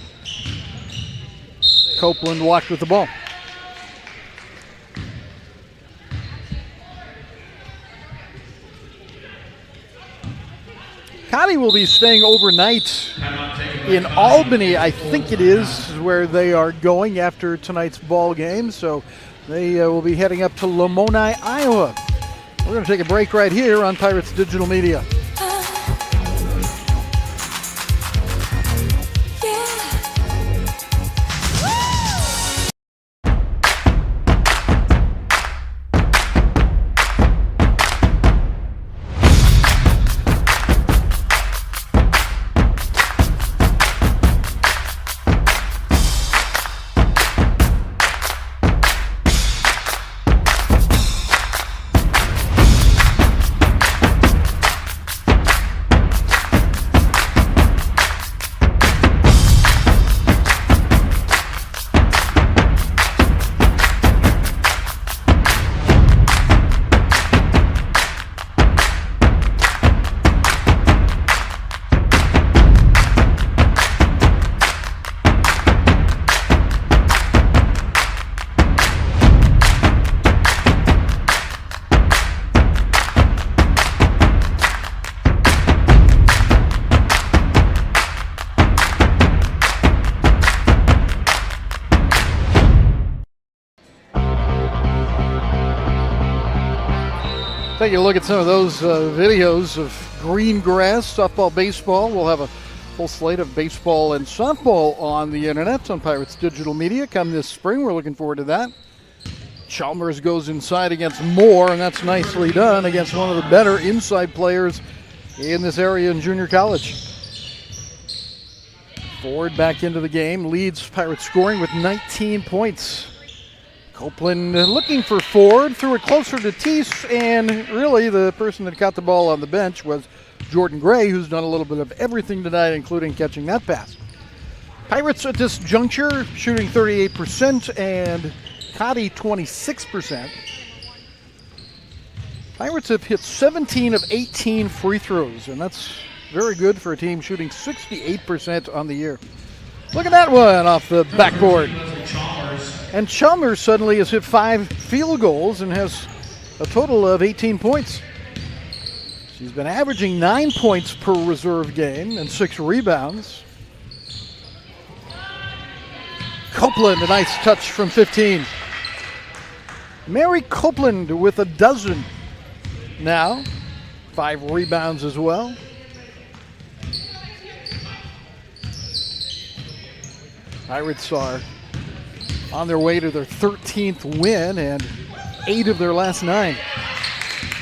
Copeland walked with the ball. Cotty will be staying overnight in Albany, I think it is where they are going after tonight's ball game. So they will be heading up to Lamoni, Iowa. We're going to take a break right here on Pirates Digital Media. Take a look at some of those videos of green grass, softball, baseball. We'll have a full slate of baseball and softball on the internet on Pirates Digital Media come this spring. We're looking forward to that. Chalmers goes inside against Moore, and that's nicely done against one of the better inside players in this area in junior college. Ford back into the game, leads Pirates scoring with 19 points. Copeland looking for Ford, threw it closer to Teese, and really the person that caught the ball on the bench was Jordan Gray, who's done a little bit of everything tonight, including catching that pass. Pirates at this juncture shooting 38% and Cotty 26%. Pirates have hit 17 of 18 free throws, and that's very good for a team shooting 68% on the year. Look at that one off the backboard. And Chalmers suddenly has hit 5 field goals and has a total of 18 points. She's been averaging 9 points per reserve game and 6 rebounds. Copeland, a nice touch from 15. Mary Copeland with a dozen now. 5 rebounds as well. Pirates are on their way to their 13th win and 8 of their last 9.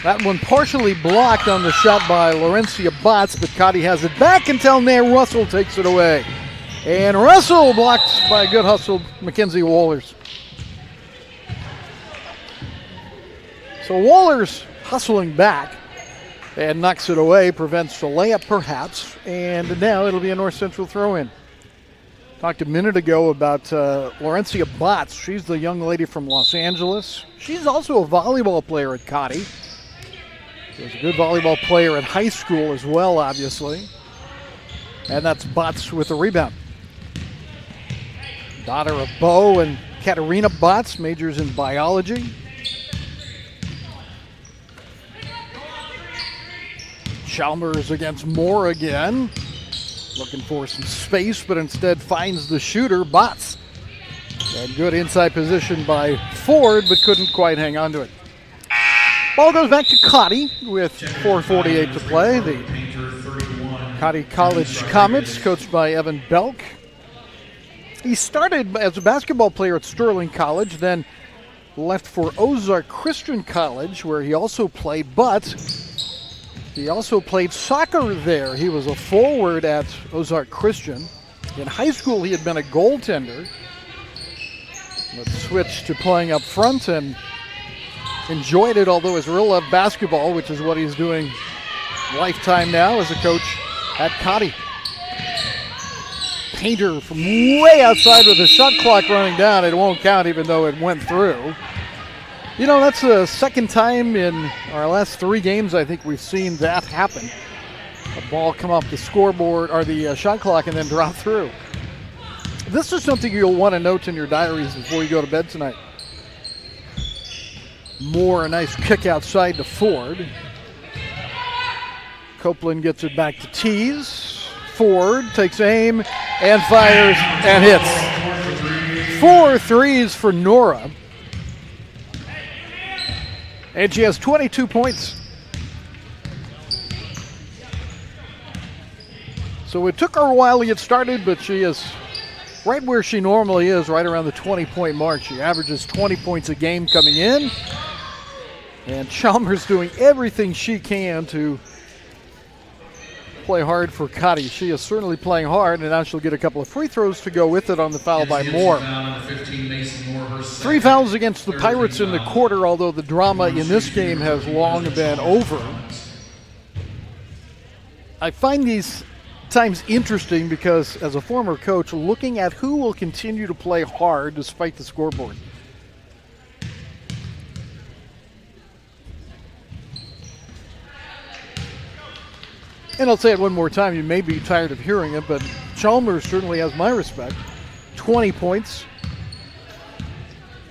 That one partially blocked on the shot by Laurencia Botts, but Cotty has it back until Nair Russell takes it away. And Russell blocked by a good hustle, Mackenzie Wallers. So Wallers hustling back, and knocks it away, prevents a layup perhaps, and now it'll be a North Central throw-in. Talked a minute ago about Laurencia Botts. She's the young lady from Los Angeles. She's also a volleyball player at Cotty. She was a good volleyball player in high school as well, obviously. And that's Botts with the rebound. Daughter of Bo and Katerina Botts, majors in biology. Chalmers against Moore again. Looking for some space, but instead finds the shooter, Botts. And good inside position by Ford, but couldn't quite hang on to it. Ball goes back to Cotty with 4:48 to play. The Cotty College Comets, coached by Evan Belk. He started as a basketball player at Sterling College, then left for Ozark Christian College, where he also played, but he also played soccer there. He was a forward at Ozark Christian. In high school, he had been a goaltender, but switched to playing up front and enjoyed it, although his real love basketball, which is what he's doing lifetime now as a coach at Cotty. Painter from way outside with the shot clock running down. It won't count even though it went through. You know, that's the second time in our last 3 games I think we've seen that happen. A ball come off the scoreboard or the shot clock and then drop through. This is something you'll want to note in your diaries before you go to bed tonight. Moore, a nice kick outside to Ford. Copeland gets it back to Tees. Ford takes aim and fires and hits. 4 threes for Nora. And she has 22 points. So it took her a while to get started, but she is right where she normally is, right around the 20-point mark. She averages 20 points a game coming in. And Chalmers doing everything she can to play hard for Cotty. She is certainly playing hard, and now she'll get a couple of free throws to go with it on the foul by Moore. 3 fouls against the Pirates in the quarter, although the drama in this game has long been over. I find these times interesting because, as a former coach, looking at who will continue to play hard despite the scoreboard. And I'll say it one more time, you may be tired of hearing it, but Chalmers certainly has my respect. 20 points.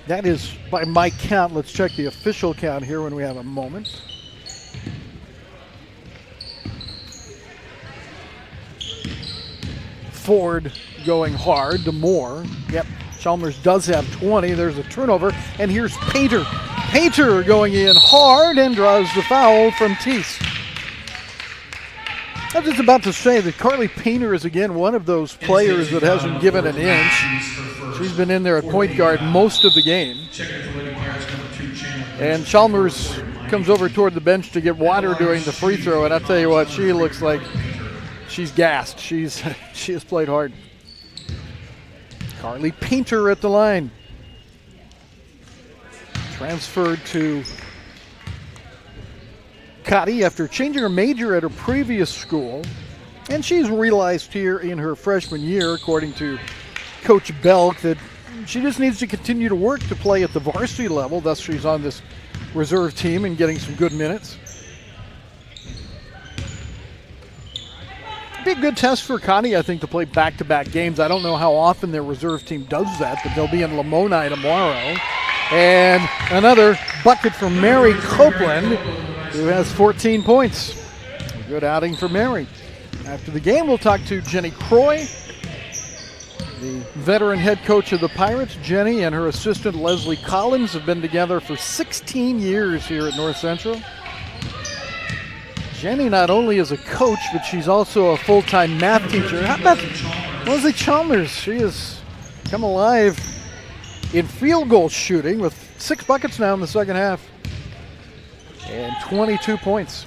That is, by my count, let's check the official count here when we have a moment. Ford going hard to Moore. Yep, Chalmers does have 20. There's a turnover, and here's Painter. Painter going in hard and draws the foul from Teese. I was just about to say that Carly Painter is again one of those players that hasn't given an inch. She's been in there at point guard most of the game. And Chalmers comes over toward the bench to get water during the free throw, and I'll tell you what, she looks like she's gassed. She has played hard. Carly Painter at the line. Transferred to Cotty after changing her major at her previous school, and she's realized here in her freshman year, according to Coach Belk, that she just needs to continue to work to play at the varsity level. Thus, she's on this reserve team and getting some good minutes. It'd be a good test for Cotty, I think, to play back-to-back games. I don't know how often their reserve team does that, but they'll be in Lamoni tomorrow. And another bucket from Mary Copeland, who has 14 points. A good outing for Mary. After the game, we'll talk to Jenny Croy, the veteran head coach of the Pirates. Jenny and her assistant Leslie Collins have been together for 16 years here at North Central. Jenny not only is a coach, but she's also a full-time math teacher. How about Leslie Chalmers? She has come alive in field goal shooting with 6 buckets now in the second half. And 22 points.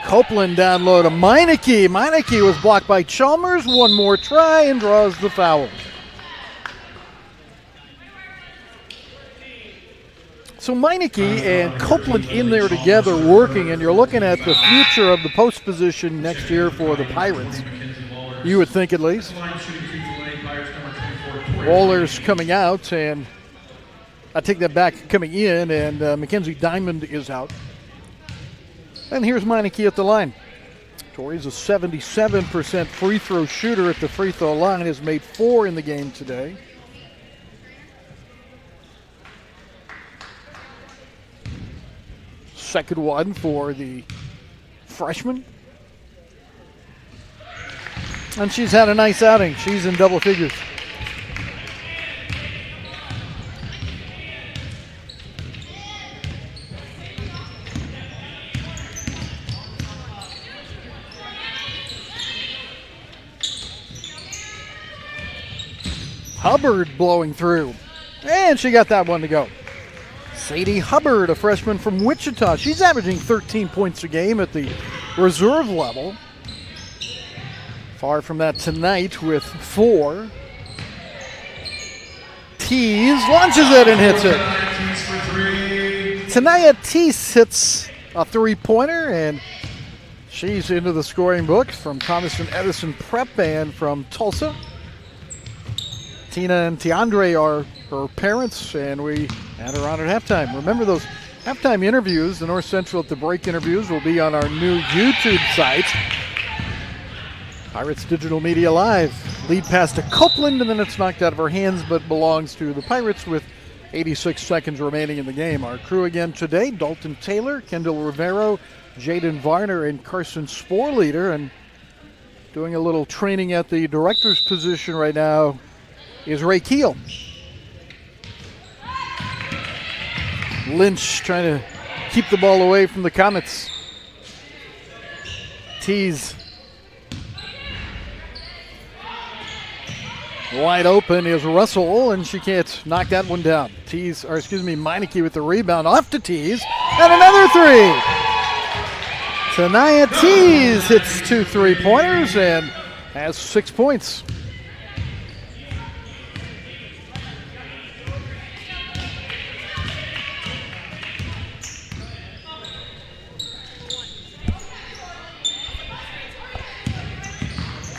Copeland down low to Meineke. Meineke was blocked by Chalmers. One more try and draws the foul. So Meineke and Copeland in there together working, and you're looking at the future of the post position next year for the Pirates. You would think, at least. Waller's coming out, and I take that back, coming in, and Mackenzie Diamond is out. And here's Meineke at the line. Tori's a 77% free throw shooter at the free throw line, has made 4 in the game today. Second one for the freshman. And she's had a nice outing. She's in double figures. Hubbard blowing through. And she got that one to go. Sadie Hubbard, a freshman from Wichita. She's averaging 13 points a game at the reserve level. Far from that tonight with 4. Tees launches it and hits it. Tanaya Tees hits a 3-pointer, and she's into the scoring books from Thomas and Edison Prep and from Tulsa. Tina and Tiandre are her parents, and we had her on at halftime. Remember those halftime interviews, the North Central at the Break interviews, will be on our new YouTube site. Pirates Digital Media Live. Lead pass to Copeland, and then it's knocked out of her hands, but belongs to the Pirates with 86 seconds remaining in the game. Our crew again today, Dalton Taylor, Kendall Rivero, Jaden Varner, and Carson Sporleader. And doing a little training at the director's position right now is Ray Keel. Lynch trying to keep the ball away from the Comets. Tees. Wide open is Russell, and she can't knock that one down. Meineke with the rebound off to Tees, and another 3. Tanaya Tees hits 2 3-pointers and has 6 points.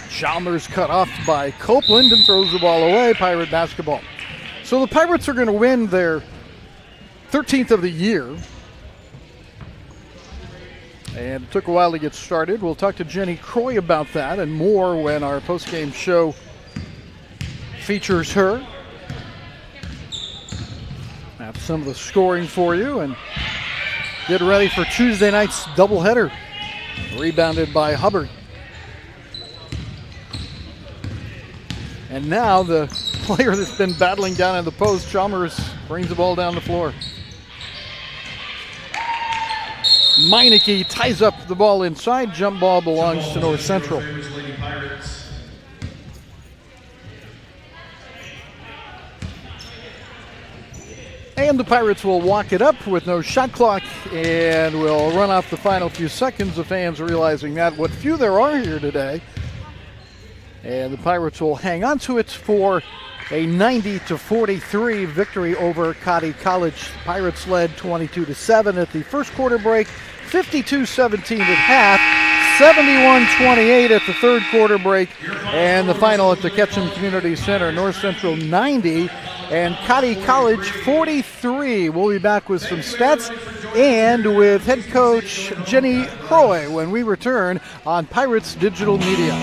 Chalmers cut off by Copeland and throws the ball away. Pirate basketball. So the Pirates are going to win their 13th of the year. And it took a while to get started. We'll talk to Jenny Croy about that and more when our postgame show features her. Have some of the scoring for you and get ready for Tuesday night's doubleheader. Rebounded by Hubbard. And now the player that's been battling down in the post, Chalmers, brings the ball down the floor. Meineke ties up the ball inside. Jump ball belongs to North Central. And the Pirates will walk it up with no shot clock and will run off the final few seconds. The fans realizing that, what few there are here today. And the Pirates will hang on to it for a 90-43 victory over Cotty College. The Pirates led 22-7 at the first quarter break, 52-17 at half, 71-28 at the third quarter break, and the final at the Ketchum Community Center. North Central 90 and Cotty College 43. We'll be back with some stats and with head coach Jenny Croy when we return on Pirates Digital Media.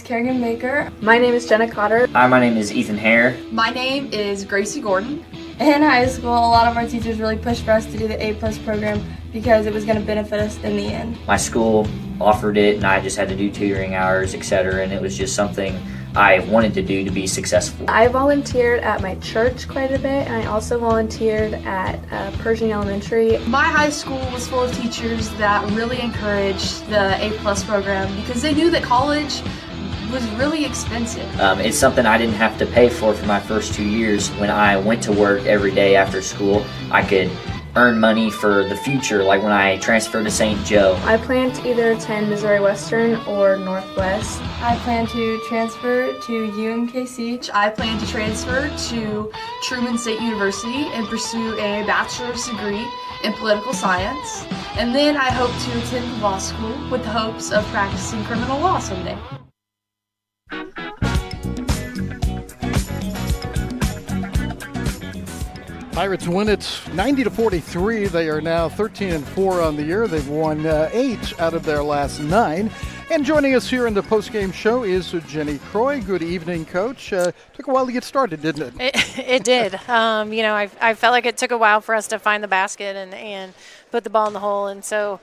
Kerrigan Baker. My name is Jenna Cotter. Hi, my name is Ethan Hare. My name is Gracie Gordon. In high school, a lot of our teachers really pushed for us to do the A+ program because it was going to benefit us in the end. My school offered it, and I just had to do tutoring hours, etc., and it was just something I wanted to do to be successful. I volunteered at my church quite a bit, and I also volunteered at Pershing Elementary. My high school was full of teachers that really encouraged the A+ program because they knew that college was really expensive. It's something I didn't have to pay for my first 2 years. When I went to work every day after school, I could earn money for the future, like when I transfer to St. Joe. I plan to either attend Missouri Western or Northwest. I plan to transfer to UMKC. I plan to transfer to Truman State University and pursue a bachelor's degree in political science. And then I hope to attend law school with the hopes of practicing criminal law someday. Pirates win it 90-43. They are now 13-4 on the year. They've won 8 out of their last 9. And joining us here in the postgame show is Jenny Croy. Good evening, Coach. Took a while to get started, didn't it? It did. I felt like it took a while for us to find the basket and put the ball in the hole. And so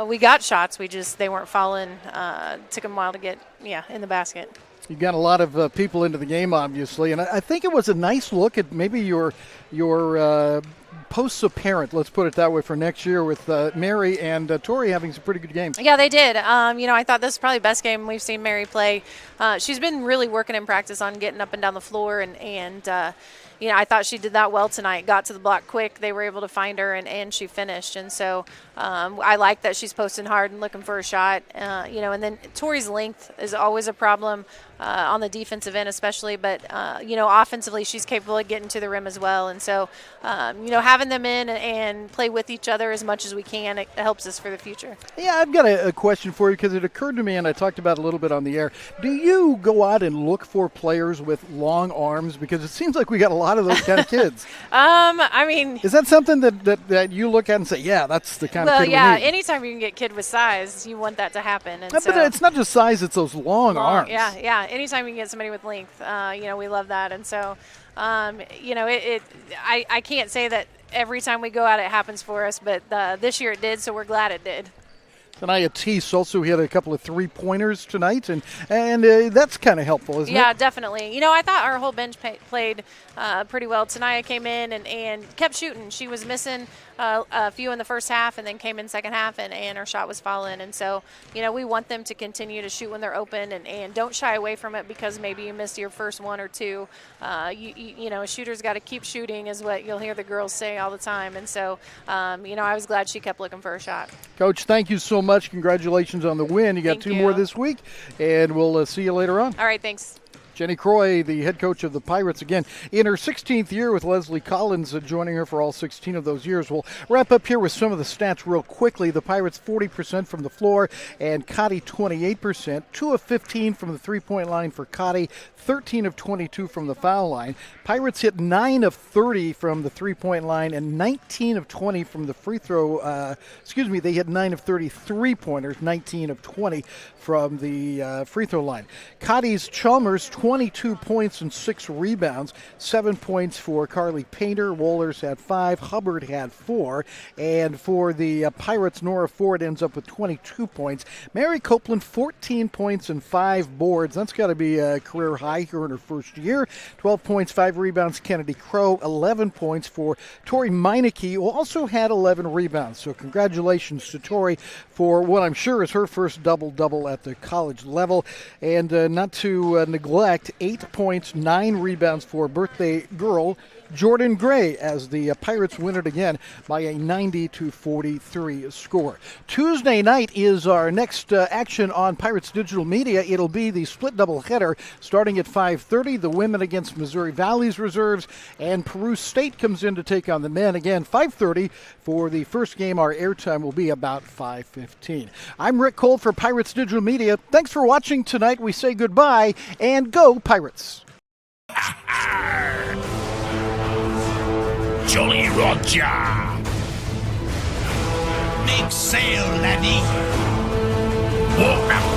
we got shots. They weren't falling. Took them a while to get, in the basket. You got a lot of people into the game, obviously, and I think it was a nice look at maybe your posts of parent, let's put it that way, for next year with Mary and Tori having some pretty good games. Yeah, they did. I thought this was probably the best game we've seen Mary play. She's been really working in practice on getting up and down the floor, and I thought she did that well tonight. Got to the block quick. They were able to find her, and she finished. And so I like that she's posting hard and looking for a shot. And then Tori's length is always a problem on the defensive end especially. But, offensively she's capable of getting to the rim as well. And so, having them in and play with each other as much as we can, it helps us for the future. Yeah, I've got a question for you because it occurred to me, and I talked about it a little bit on the air. Do you go out and look for players with long arms? Because it seems like we got a lot of those kind of kids. Is that something that you look at and say, yeah, that's the kind of kid we need? Anytime you can get kid with size, you want that to happen. And but it's not just size, it's those long arms. Yeah. Anytime you can get somebody with length, we love that. And so, I can't say that every time we go out it happens for us, but this year it did, so we're glad it did. Tonight, Tease also had a couple of 3-pointers tonight, and that's kind of helpful, isn't it? Yeah, definitely. I thought our whole bench played pretty well. Tanaya came in and kept shooting. She was missing a few in the first half and then came in second half, and her shot was falling. And so, we want them to continue to shoot when they're open and don't shy away from it because maybe you missed your first one or two. A shooter's got to keep shooting is what you'll hear the girls say all the time. And so, I was glad she kept looking for a shot. Coach, thank you so much. Congratulations on the win. You got two more this week, and we'll see you later on. All right, thanks. Jenny Croy, the head coach of the Pirates, again in her 16th year with Leslie Collins joining her for all 16 of those years. We'll wrap up here with some of the stats real quickly. The Pirates 40% from the floor and Cotty 28%. 2 of 15 from the three-point line for Cotty, 13 of 22 from the foul line. Pirates hit 9 of 30 from the three-point line and 19 of 20 from the free throw. They hit 9 of 30 three-pointers, 19 of 20 from the free throw line. Cotty's Chalmers, 22 points and 6 rebounds, 7 points for Carly Painter. Wohlers had 5, Hubbard had 4, and for the Pirates, Nora Ford ends up with 22 points. Mary Copeland, 14 points and 5 boards. That's got to be a career high here in her first year. 12 points, 5 rebounds. Kennedy Crow, 11 points for Tori Meineke, who also had 11 rebounds. So congratulations to Tori for what I'm sure is her first double-double at the college level. And not to neglect 8 points, 9 rebounds for birthday girl Jordan Gray as the Pirates win it again by a 90-43 score. Tuesday night is our next action on Pirates Digital Media. It'll be the split doubleheader starting at 5:30. The women against Missouri Valley's reserves, and Peru State comes in to take on the men. Again, 5:30 for the first game. Our airtime will be about 5:15. I'm Rick Cole for Pirates Digital Media. Thanks for watching tonight. We say goodbye and go Pirates. Jolly Roger! Make sail, laddie! Walk up